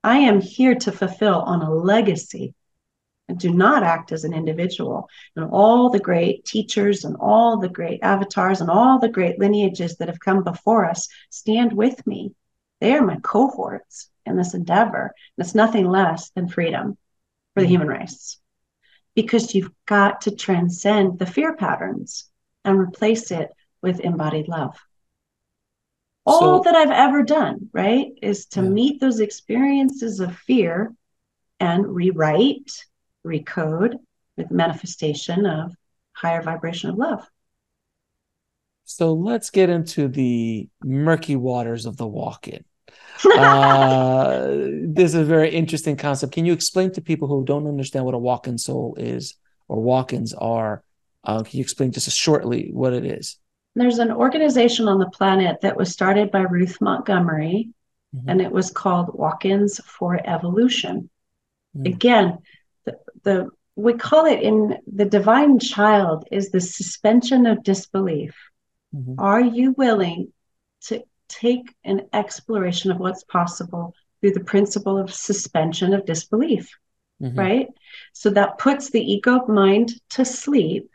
I am here to fulfill on a legacy and do not act as an individual. And all the great teachers and all the great avatars and all the great lineages that have come before us stand with me. They are my cohorts in this endeavor. And it's nothing less than freedom for the Mm. human race. Because you've got to transcend the fear patterns and replace it with embodied love. All So, that I've ever done, right, is to yeah. meet those experiences of fear and rewrite, recode with manifestation of higher vibration of love. So let's get into the murky waters of the walk-in. This is a very interesting concept. Can you explain to people who don't understand what a walk-in soul is or walk-ins are? Can you explain just shortly what it is? There's an organization on the planet that was started by Ruth Montgomery, Mm-hmm. and it was called Walk-ins for Evolution. Mm-hmm. Again, the we call it in the divine child is the suspension of disbelief. Mm-hmm. Are you willing to take an exploration of what's possible through the principle of suspension of disbelief, Mm-hmm. right? So that puts the ego mind to sleep.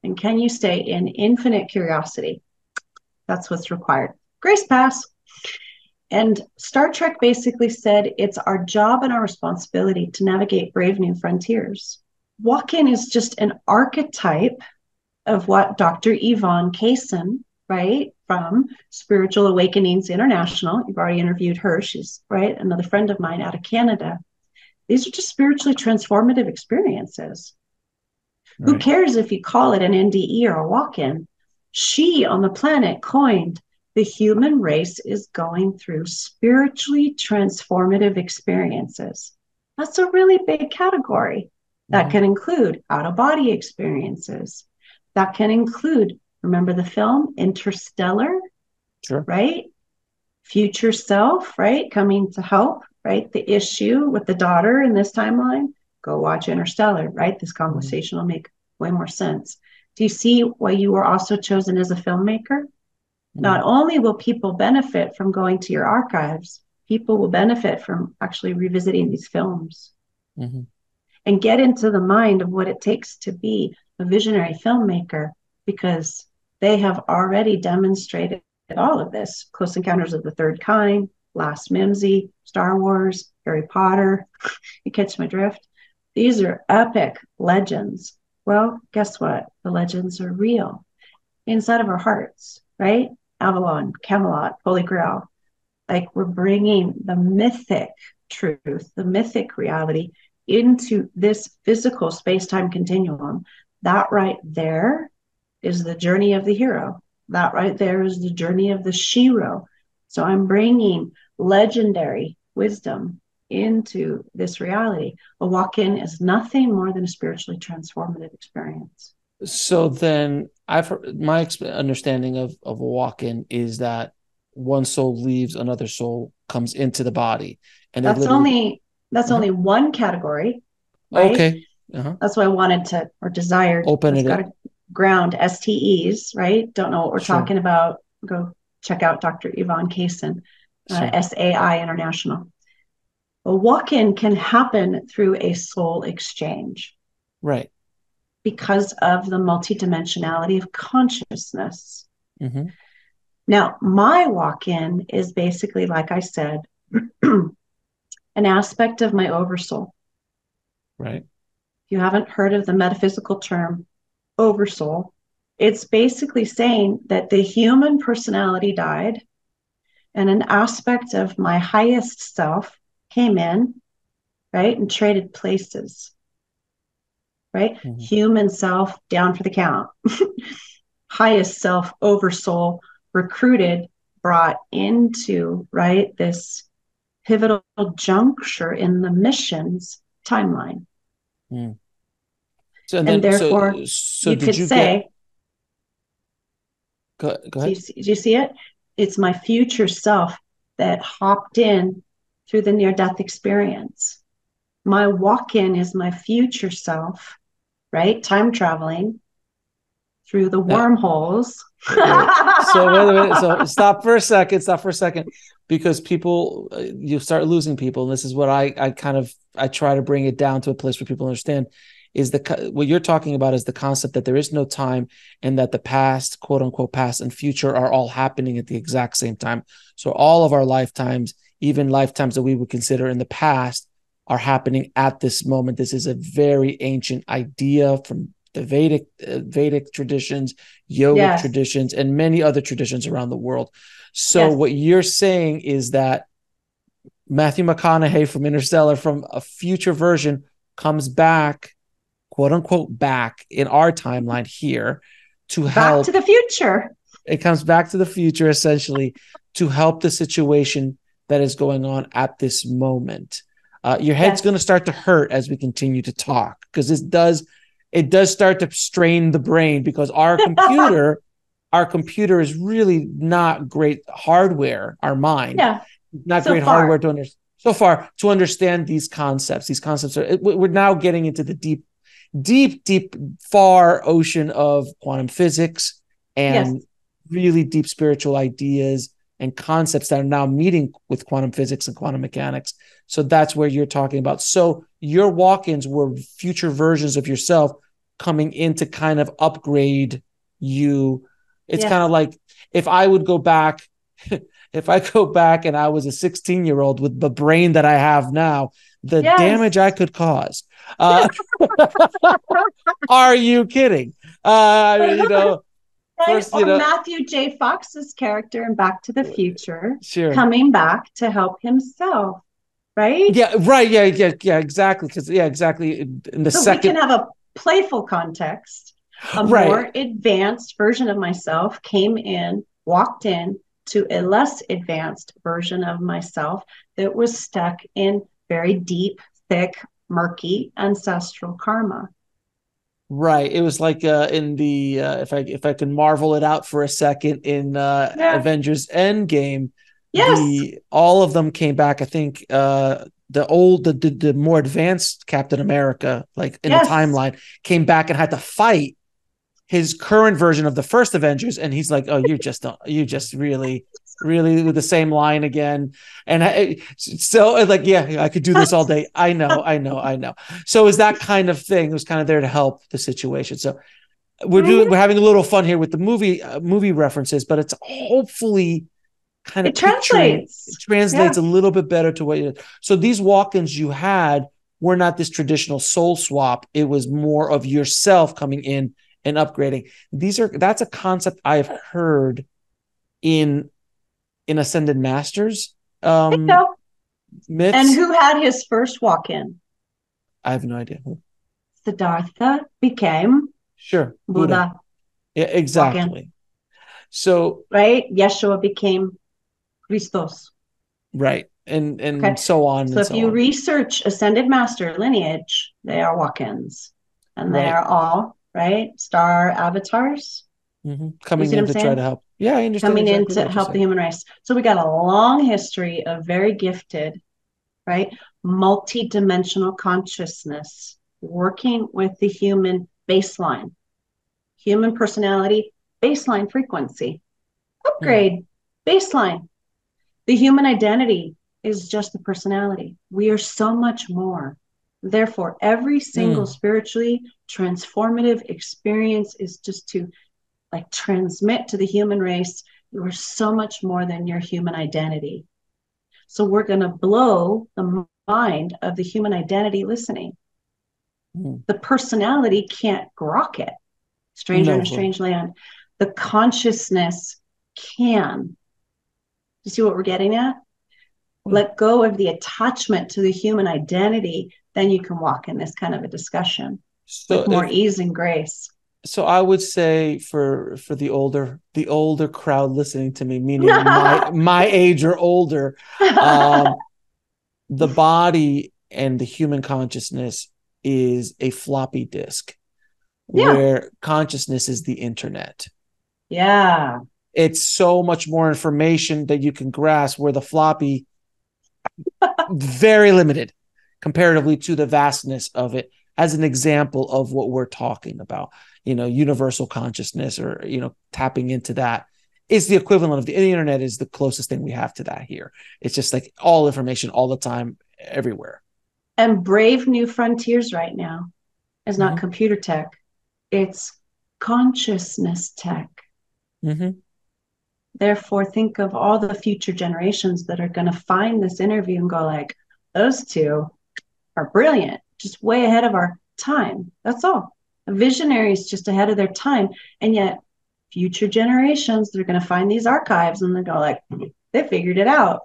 And can you stay in infinite curiosity? That's what's required. Grace pass. And Star Trek basically said it's our job and our responsibility to navigate brave new frontiers. Walk in is just an archetype of what Dr. Yvonne Kaysen, right, from Spiritual Awakenings International, you've already interviewed her. She's, right, another friend of mine out of Canada. These are just spiritually transformative experiences. Who Right. cares if you call it an NDE or a walk in? She on the planet coined the human race is going through spiritually transformative experiences. That's a really big category. That Mm-hmm. can include out of body experiences. That can include, remember the film Interstellar, Sure. right? Future self, right? Coming to help, right? The issue with the daughter in this timeline, go watch Interstellar, right? This Mm-hmm. conversation will make way more sense. Do you see why you were also chosen as a filmmaker? Mm-hmm. Not only will people benefit from going to your archives, people will benefit from actually revisiting these films Mm-hmm. and get into the mind of what it takes to be a visionary filmmaker because they have already demonstrated all of this. Close Encounters of the Third Kind, Last Mimsy, Star Wars, Harry Potter. You catch my drift? These are epic legends. Well, guess what? The legends are real inside of our hearts, right? Avalon, Camelot, Holy Grail. Like we're bringing the mythic truth, the mythic reality into this physical space-time continuum. That right there is the journey of the hero. That right there is the journey of the shero. So I'm bringing legendary wisdom into this reality. A walk-in is nothing more than a spiritually transformative experience. So then I've heard, my understanding of a walk-in is that one soul leaves, another soul comes into the body, and they That's literally. only that's Uh-huh. only one category, right? Okay. Uh-huh. That's why I wanted to or desired. Open It's got it. to ground STEs, right? Don't know what we're Sure. talking about. Go check out Dr. Yvonne Kaysen, Sure. SAI International. A walk-in can happen through a soul exchange Right. because of the multidimensionality of consciousness. Mm-hmm. Now, my walk-in is basically, like I said, an aspect of my oversoul. Right. If you haven't heard of the metaphysical term oversoul, it's basically saying that the human personality died and an aspect of my highest self came in, right, and traded places, right? Mm-hmm. Human self down for the count. Highest self, oversoul, recruited, brought into, right, this pivotal juncture in the mission's timeline. Mm. So and And then therefore, so you did could you get say, go do ahead? you see it? It's my future self that hopped in through the near death experience. My walk in is my future self, right? Time traveling through the Now, wormholes. wait. So wait a minute. So stop for a second. Stop for a second, because people, you start losing people, and this is what I kind of I try to bring it down to a place where people understand. Is what you're talking about is the concept that there is no time, and that the past, quote unquote, past and future are all happening at the exact same time. So all of our lifetimes, even lifetimes that we would consider in the past, are happening at this moment. This is a very ancient idea from the Vedic traditions, yogic Yes. traditions, and many other traditions around the world. So Yes. what you're saying is that Matthew McConaughey from Interstellar, from a future version, comes back, quote unquote, back in our timeline here to Back to help. the future. It comes back to the future essentially to help the situation that is going on at this moment. Your head's Yes. going to start to hurt as we continue to talk, because it does start to strain the brain, because our computer is really not great hardware. Our mind, Yeah. not So great hardware far. to understand. So far, to understand these concepts. These concepts we're now getting into the deep, far ocean of quantum physics Yes. and really deep spiritual ideas and concepts that are now meeting with quantum physics and quantum mechanics. So that's where you're talking about. So your walk-ins were future versions of yourself coming in to kind of upgrade you. It's Yes. kind of like if I would go back, if I go back and I was a 16-year-old with the brain that I have now, the Yes. damage I could cause. Are you kidding? Right? First, Or Matthew J. Fox's character in Back to the Future sure. coming back to help himself, right? Yeah, right. Yeah, exactly. Because, yeah, exactly. In the So we can second, have a playful context. A right. more advanced version of myself came in, walked in to a less advanced version of myself that was stuck in very deep, thick, murky ancestral karma. Right. It was like in the if I can marvel it out for a second, in Yeah. Avengers Endgame, Yes. the all of them came back. I think the more advanced Captain America, like in the Yes. timeline, came back and had to fight his current version of the first Avengers, and he's like, "Oh, you're just really with the same line again." And so, like, yeah, I could do this all day. I know. So is that kind of thing? It was kind of there to help the situation. So we're having a little fun here with the movie references, but it's hopefully kind It of picturing, it translates. Yeah. translates a little bit better to what you. So these walk-ins you had were not this traditional soul swap. It was more of yourself coming in and upgrading. That's a concept I've heard in Ascended Masters There you go. And myths. who had his first walk in? I have no idea. Siddhartha became Sure, Buddha. Buddha. Yeah, Walk in. exactly. So Right? Yeshua became Christos. right, and Okay. so on So and if so you on. research ascended master lineage, they are walk ins. And they Right. are all, right? Star avatars. Mm-hmm. You Coming see what in I'm to try to saying? help. Yeah, I understand Coming in exactly to what you're help the saying. human race. So we got a long history of very gifted, right? Multi-dimensional consciousness working with the human baseline, human personality, baseline frequency, Hmm. upgrade, baseline. The human identity is just the personality. We are so much more. Therefore, every single Hmm. spiritually transformative experience is just to like transmit to the human race, you are so much more than your human identity. So we're going to blow the mind of the human identity listening. Hmm. The personality can't grok it. Stranger No, in a of course. strange land. The consciousness can. You see what we're getting at? Let go of the attachment to the human identity, then you can walk in this kind of a discussion with more ease and grace. So I would say for the older crowd listening to me, meaning my age or older, the body and the human consciousness is a floppy disk, where consciousness is the internet. Yeah. It's so much more information that you can grasp, where the floppy, very limited comparatively to the vastness of it. As an example of what we're talking about, universal consciousness, or, tapping into that is the equivalent of the internet, is the closest thing we have to that here. It's just like all information all the time, everywhere. And brave new frontiers right now is not computer tech. It's consciousness tech. Therefore, think of all the future generations that are going to find this interview and go like, those two are brilliant, just way ahead of our time. That's all. A visionary is just ahead of their time. And yet future generations, they're going to find these archives and they go like, they figured it out,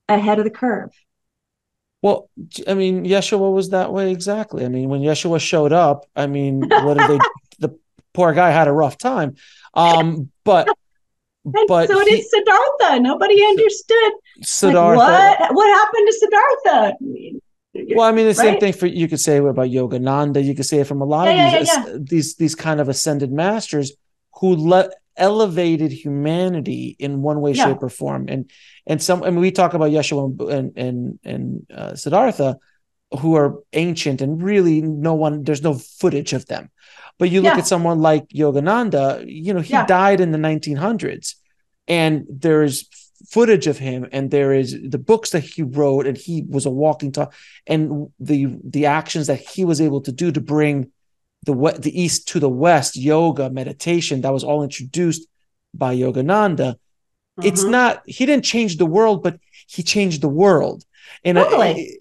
ahead of the curve. Well, I mean, Yeshua was that way exactly. I mean, when Yeshua showed up, I mean, what did they? The poor guy had a rough time. But so did Siddhartha. Nobody understood. Siddhartha. Like, what happened to Siddhartha? Well, I mean, the same thing you could say about Yogananda. You could say it from a lot of these kind of ascended masters who elevated humanity in one way, shape, or form. And we talk about Yeshua and Siddhartha, who are ancient, and really there's no footage of them. But you look at someone like Yogananda, he died in the 1900s, and there's footage of him, and there is the books that he wrote, and he was a walking talk, and the actions that he was able to do to bring the East to the West, yoga, meditation, that was all introduced by Yogananda. It's not, he didn't change the world, but he changed the world. And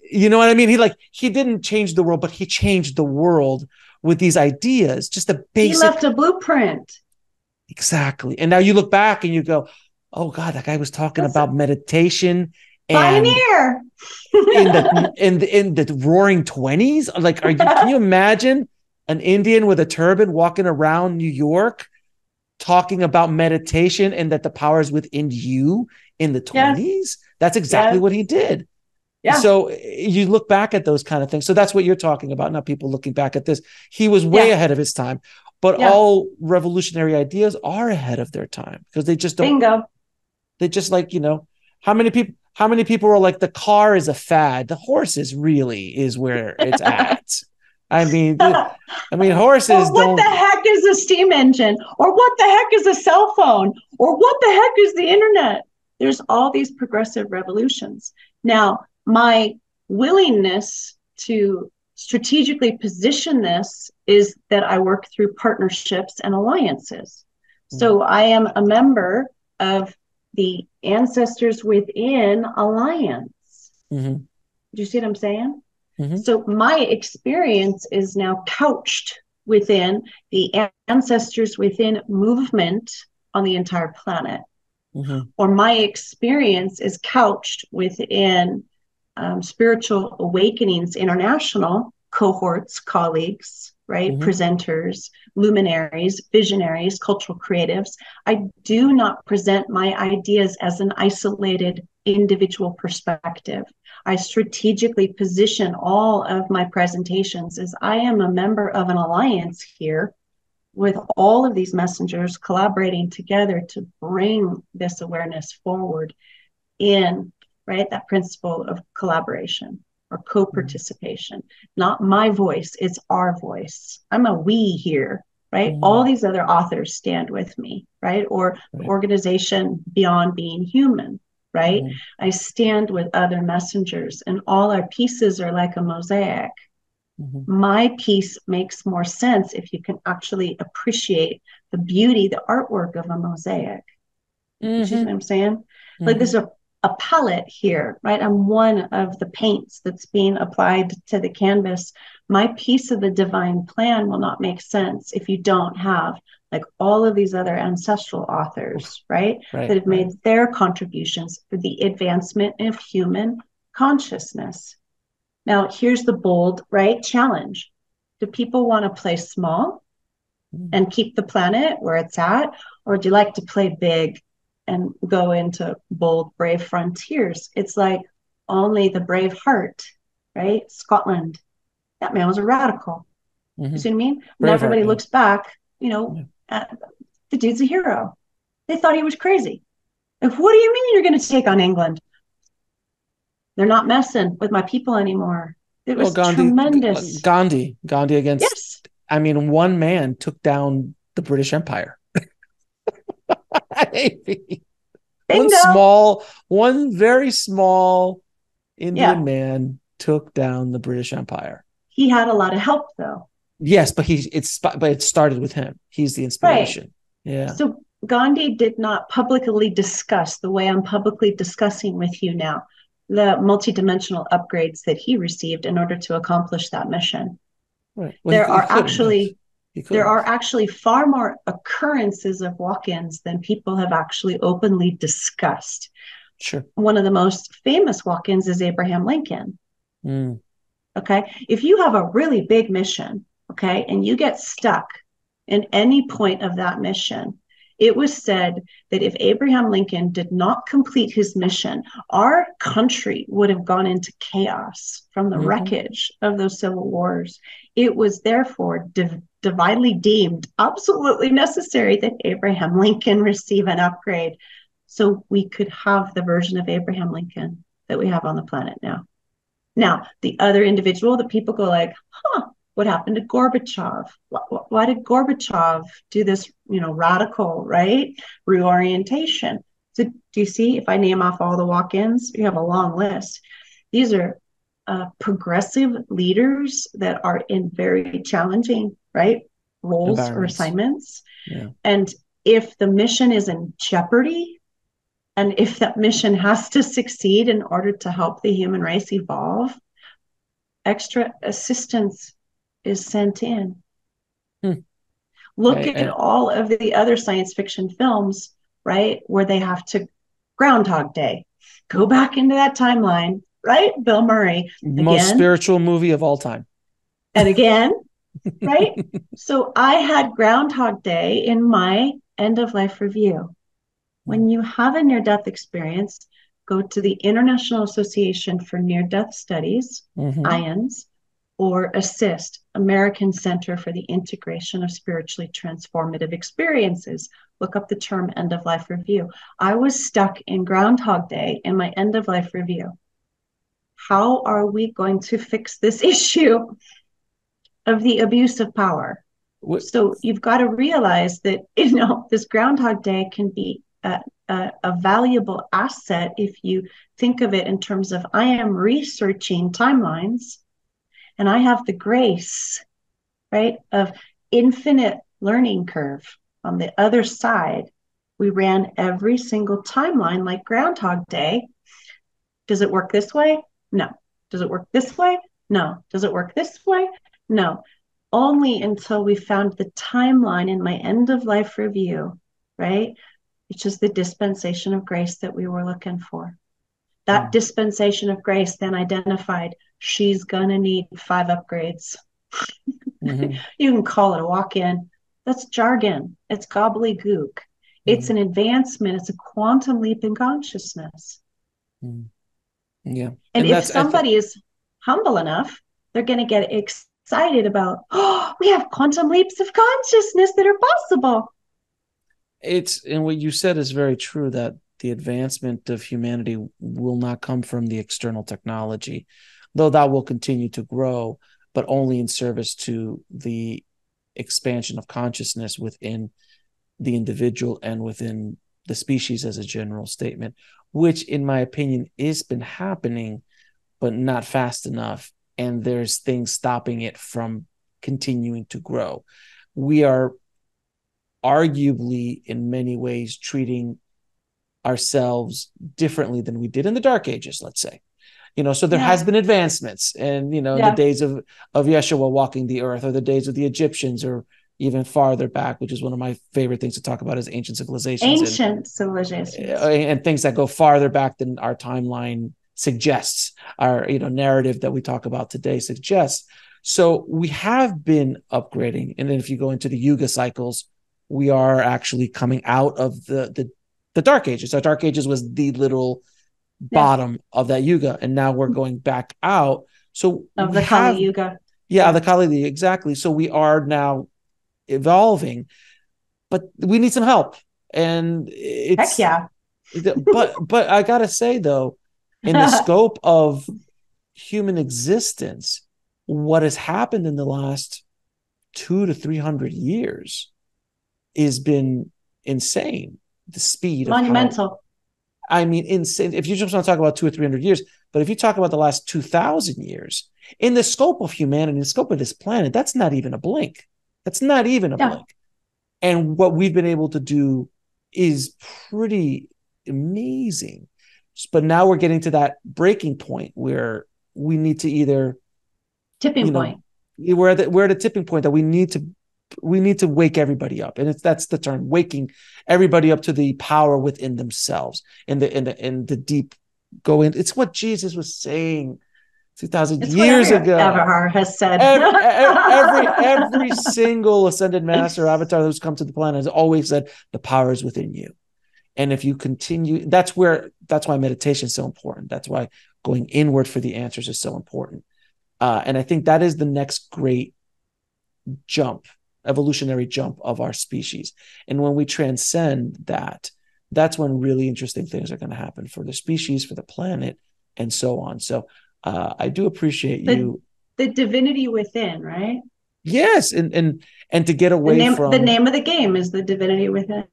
you know what I mean? He didn't change the world, but he changed the world with these ideas, just a basic. He left a blueprint. Exactly. And now you look back and you go, oh God, that guy was talking about meditation and pioneer in the roaring 20s. Like, can you imagine an Indian with a turban walking around New York talking about meditation and that the power is within you in the 20s? Yes. That's exactly what he did. Yeah. So you look back at those kind of things. So that's what you're talking about, not people looking back at this. He was way ahead of his time, but all revolutionary ideas are ahead of their time, because they just don't. Bingo. They just how many people are like, the car is a fad. The horses really is where it's at. I mean, horses what don't. What the heck is a steam engine? Or what the heck is a cell phone? Or what the heck is the internet? There's all these progressive revolutions. Now, my willingness to strategically position this is that I work through partnerships and alliances. So I am a member of the Ancestors Within Alliance. Do you see what I'm saying? So my experience is now couched within the Ancestors Within movement on the entire planet. Or my experience is couched within Spiritual Awakenings International cohorts, colleagues, right? Presenters, luminaries, visionaries, cultural creatives. I do not present my ideas as an isolated individual perspective. I strategically position all of my presentations as I am a member of an alliance here with all of these messengers collaborating together to bring this awareness forward in, right, that principle of collaboration or co-participation. Not my voice, it's our voice. I'm a we here, right? All these other authors stand with me, right? Or the organization Beyond Being Human, right? I stand with other messengers, and all our pieces are like a mosaic. My piece makes more sense if you can actually appreciate the beauty, the artwork of a mosaic. You see what I'm saying? Like there's a palette here, right? I'm one of the paints that's being applied to the canvas. My piece of the divine plan will not make sense if you don't have like all of these other ancestral authors, right? Right, That have right. made their contributions for the advancement of human consciousness. Now, here's the bold, right, challenge. Do people want to play small and keep the planet where it's at? Or do you like to play big and go into bold, brave frontiers? It's like only the brave heart, right? Scotland. That man was a radical. You see what I mean? And Braveheart, everybody yeah. looks back, Yeah. at the dude's a hero. They thought he was crazy. Like, what do you mean you're going to take on England? They're not messing with my people anymore. It Well, was tremendous. Gandhi against, Yes. I mean, one man took down the British Empire. Bingo. One very small Indian Yeah. man took down the British Empire. He had a lot of help though. Yes, but it started with him. He's the Right. inspiration. Yeah. So Gandhi did not publicly discuss the way I'm publicly discussing with you now, the multidimensional upgrades that he received in order to accomplish that mission. Right. Well, There he are couldn't have. actually He there couldn't are have. actually far more occurrences of walk-ins than people have actually openly discussed. Sure. One of the most famous walk-ins is Abraham Lincoln. Mm. Okay. If you have a really big mission, okay, and you get stuck in any point of that mission, it was said that if Abraham Lincoln did not complete his mission, our country would have gone into chaos from the wreckage of those civil wars. It was therefore divinely deemed absolutely necessary that Abraham Lincoln receive an upgrade so we could have the version of Abraham Lincoln that we have on the planet now. Now, the other individual that people go like, huh, what happened to Gorbachev? Why did Gorbachev do this, radical, right? Reorientation. So do you see, if I name off all the walk-ins, you have a long list. These are progressive leaders that are in very challenging, right, roles or assignments. Yeah. And if the mission is in jeopardy, and if that mission has to succeed in order to help the human race evolve, extra assistance is sent in. Look at all of the other science fiction films, right, where they have to Groundhog Day. Go back into that timeline, right? Bill Murray. Most spiritual movie of all time. And again, right? So I had Groundhog Day in my end of life review. When you have a near-death experience, go to the International Association for Near-Death Studies, IANDS, or ASSIST, American Center for the Integration of Spiritually Transformative Experiences. Look up the term end-of-life review. I was stuck in Groundhog Day in my end-of-life review. How are we going to fix this issue of the abuse of power? So you've got to realize that, this Groundhog Day can be a valuable asset if you think of it in terms of, I am researching timelines and I have the grace, right, of infinite learning curve. On the other side, we ran every single timeline like Groundhog Day. Does it work this way? No. Does it work this way? No. Does it work this way? No. Only until we found the timeline in my end of life review, right? Which is the dispensation of grace that we were looking for. That dispensation of grace then identified she's going to need 5 upgrades. You can call it a walk-in. That's jargon. It's gobbledygook. It's an advancement. It's a quantum leap in consciousness. Yeah. And if somebody is humble enough, they're going to get excited about, we have quantum leaps of consciousness that are possible. And what you said is very true, that the advancement of humanity will not come from the external technology, though that will continue to grow, but only in service to the expansion of consciousness within the individual and within the species as a general statement, which in my opinion has been happening, but not fast enough. And there's things stopping it from continuing to grow. We are arguably in many ways treating ourselves differently than we did in the Dark Ages, let's say. So there has been advancements, and the days of Yeshua walking the earth, or the days of the Egyptians, or even farther back, which is one of my favorite things to talk about, is ancient civilizations Ancient civilizations. and things that go farther back than our timeline suggests, our narrative that we talk about today suggests. So we have been upgrading, and then if you go into the Yuga cycles, we are actually coming out of the Dark Ages. So Dark Ages was the literal bottom of that Yuga, and now we're going back out. So of the Kali Yuga. Yeah, the Kali Yuga, exactly. So we are now evolving, but we need some help. And it's heck yeah. but I gotta say though, in the scope of human existence, what has happened in the last 200 to 300 years has been insane. The speed monumental. Insane. If you just want to talk about 200 or 300 years, but if you talk about the last 2,000 years, in the scope of humanity, in the scope of this planet, that's not even a blink. That's not even a blink. And what we've been able to do is pretty amazing. But now we're getting to that breaking point where we need to either tipping point. We're at the tipping point that we need to wake everybody up, and that's the term, waking everybody up to the power within themselves, in the deep going. It's what Jesus was saying 2,000 years ago. Avatar has said. every single ascended master avatar who's come to the planet has always said the power is within you. And if you continue, that's why meditation is so important. That's why going inward for the answers is so important. And I think that is the next great evolutionary jump of our species. And when we transcend that, that's when really interesting things are going to happen for the species, for the planet, and so on. So I do appreciate the divinity within, right? Yes. And to get away from the name of the game is the divinity within.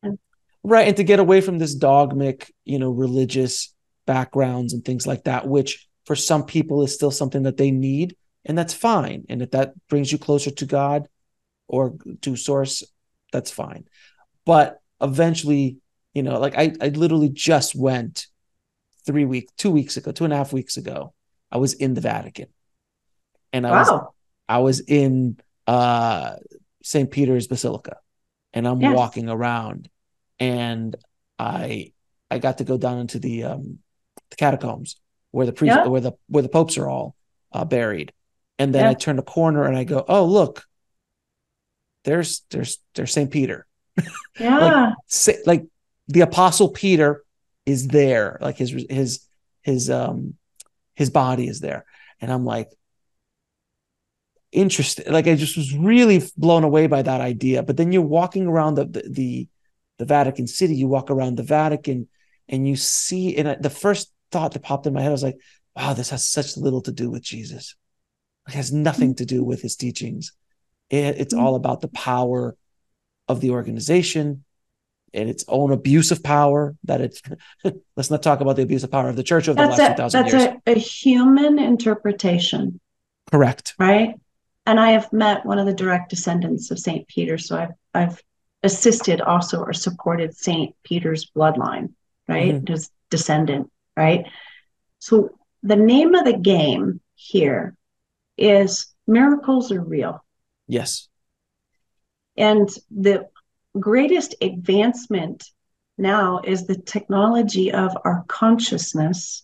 Right. And to get away from this dogmatic, religious backgrounds and things like that, which for some people is still something that they need, and that's fine. And if that brings you closer to God or to source, that's fine. But eventually, like I literally just went 2.5 weeks ago, I was in the Vatican, and I was in St. Peter's Basilica, and I'm walking around, and I got to go down into the catacombs where the where the popes are all buried, and then I turn a corner and I go, oh look, there's St. Peter. Yeah. like the Apostle Peter is there, like his body is there, and I'm like, interested. Like I just was really blown away by that idea. But then you're walking around the Vatican City, you walk around the Vatican, and you see, and the first thought that popped in my head, I was like, wow, this has such little to do with Jesus. It has nothing to do with his teachings. It's all about the power of the organization and its own abuse of power. Let's not talk about the abuse of power of the church over the last 2,000 years. That's a human interpretation. Correct. Right. And I have met one of the direct descendants of St. Peter. So I've assisted also or supported St. Peter's bloodline, right? His descendant, right? So the name of the game here is miracles are real. Yes. And the greatest advancement now is the technology of our consciousness.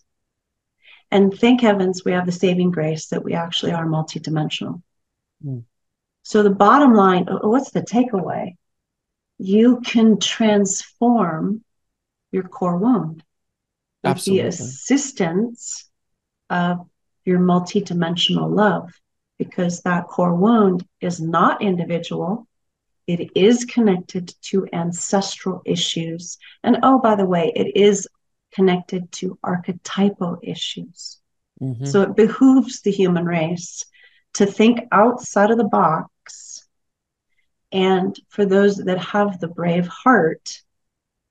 And thank heavens we have the saving grace that we actually are multidimensional. So the bottom line, what's the takeaway? You can transform your core wound with the assistance of your multidimensional love, because that core wound is not individual. It is connected to ancestral issues. And oh, by the way, it is connected to archetypal issues. So it behooves the human race to think outside of the box. And for those that have the brave heart,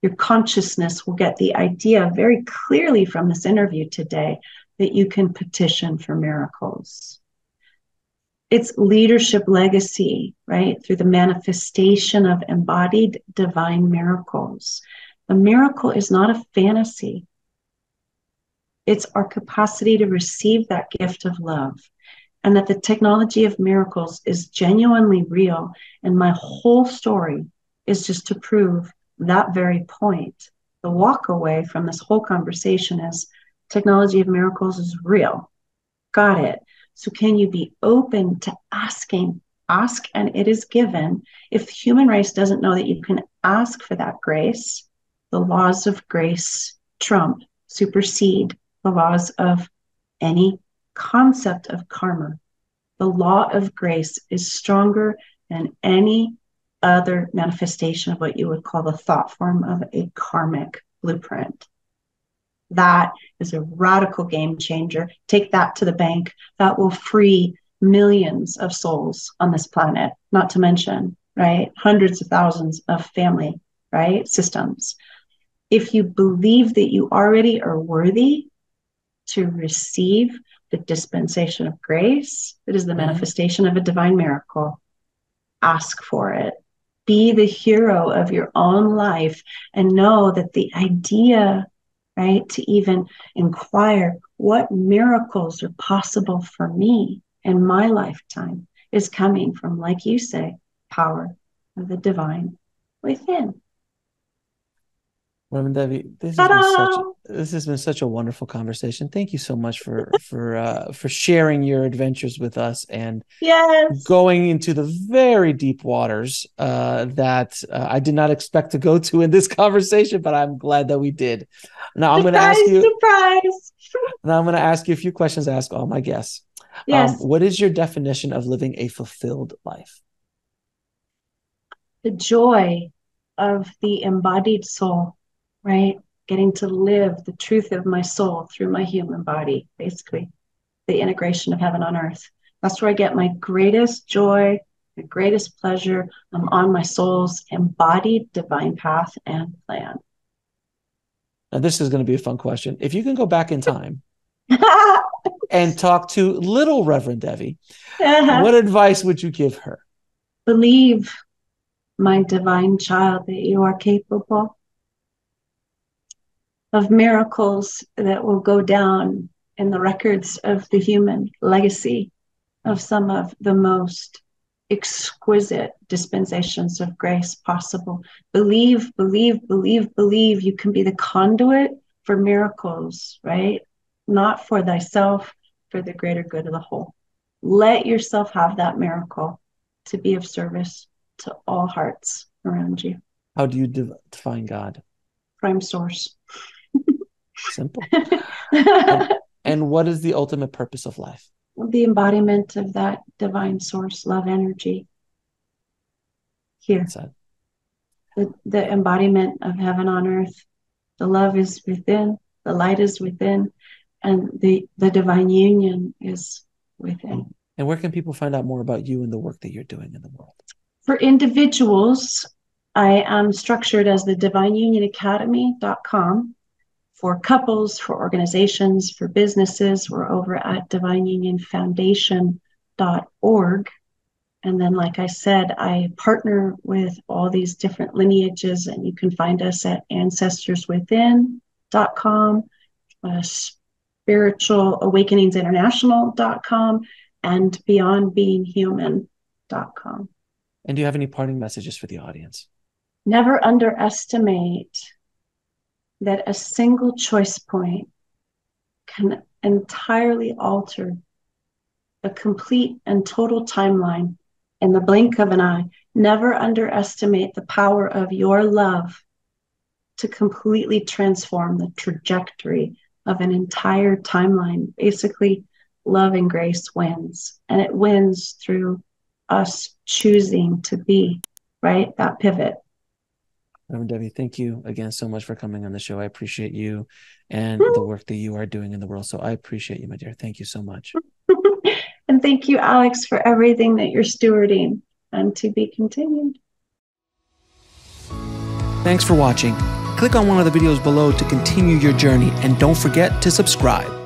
your consciousness will get the idea very clearly from this interview today that you can petition for miracles. It's leadership legacy, right? Through the manifestation of embodied divine miracles. A miracle is not a fantasy. It's our capacity to receive that gift of love. and that the technology of miracles is genuinely real. And my whole story is just to prove that very point. The walk away from this whole conversation is technology of miracles is real. Got it. So can you be open to asking? Ask and it is given. If the human race doesn't know that you can ask for that grace, the laws of grace trump, supersede the laws of any concept of karma. The law of grace is stronger than any other manifestation of what you would call the thought form of a karmic blueprint. That is a radical game changer. Take that to the bank. That will free millions of souls on this planet, not to mention, right, hundreds of thousands of family, right, systems. If you believe that you already are worthy to receive the dispensation of grace, that is the manifestation of a divine miracle, ask for it. Be the hero of your own life and know that the idea, right, to even inquire what miracles are possible for me in my lifetime is coming from, like you say, power of the divine within. Reverend Devi, this has been such a wonderful conversation. Thank you so much for sharing your adventures with us and going into the very deep waters that I did not expect to go to in this conversation, but I'm glad that we did. Now I'm going to ask you. Surprise! Now I'm going to ask you a few questions. I ask all my guests. Yes. What is your definition of living a fulfilled life? The joy of the embodied soul, right? Getting to live the truth of my soul through my human body, basically. The integration of heaven on earth. That's where I get my greatest joy, my greatest pleasure. I'm on my soul's embodied divine path and plan. Now, this is going to be a fun question. If you can go back in time and talk to little Reverend Devi, what advice would you give her? Believe, my divine child, that you are capable of miracles that will go down in the records of the human legacy of some of the most exquisite dispensations of grace possible. Believe, believe, believe, believe. You can be the conduit for miracles, right? Not for thyself, for the greater good of the whole. Let yourself have that miracle to be of service to all hearts around you. How do you define God? Prime source. Simple. And what is the ultimate purpose of life? The embodiment of that divine source, love energy. Here. The embodiment of heaven on earth. The love is within, the light is within, and the divine union is within. And where can people find out more about you and the work that you're doing in the world? For individuals, I am structured as the divineunionacademy.com. For couples, for organizations, for businesses, we're over at divineunionfoundation.org. And then, like I said, I partner with all these different lineages, and you can find us at ancestorswithin.com, spiritualawakeningsinternational.com, and beyondbeinghuman.com. And do you have any parting messages for the audience? Never underestimate that a single choice point can entirely alter a complete and total timeline in the blink of an eye. Never underestimate the power of your love to completely transform the trajectory of an entire timeline. Basically, love and grace wins, and it wins through us choosing to be, right, that pivot. Reverend Devi, thank you again so much for coming on the show. I appreciate you and the work that you are doing in the world. So I appreciate you, my dear. Thank you so much. And thank you, Alex, for everything that you're stewarding, and to be continued. Thanks for watching. Click on one of the videos below to continue your journey, and don't forget to subscribe.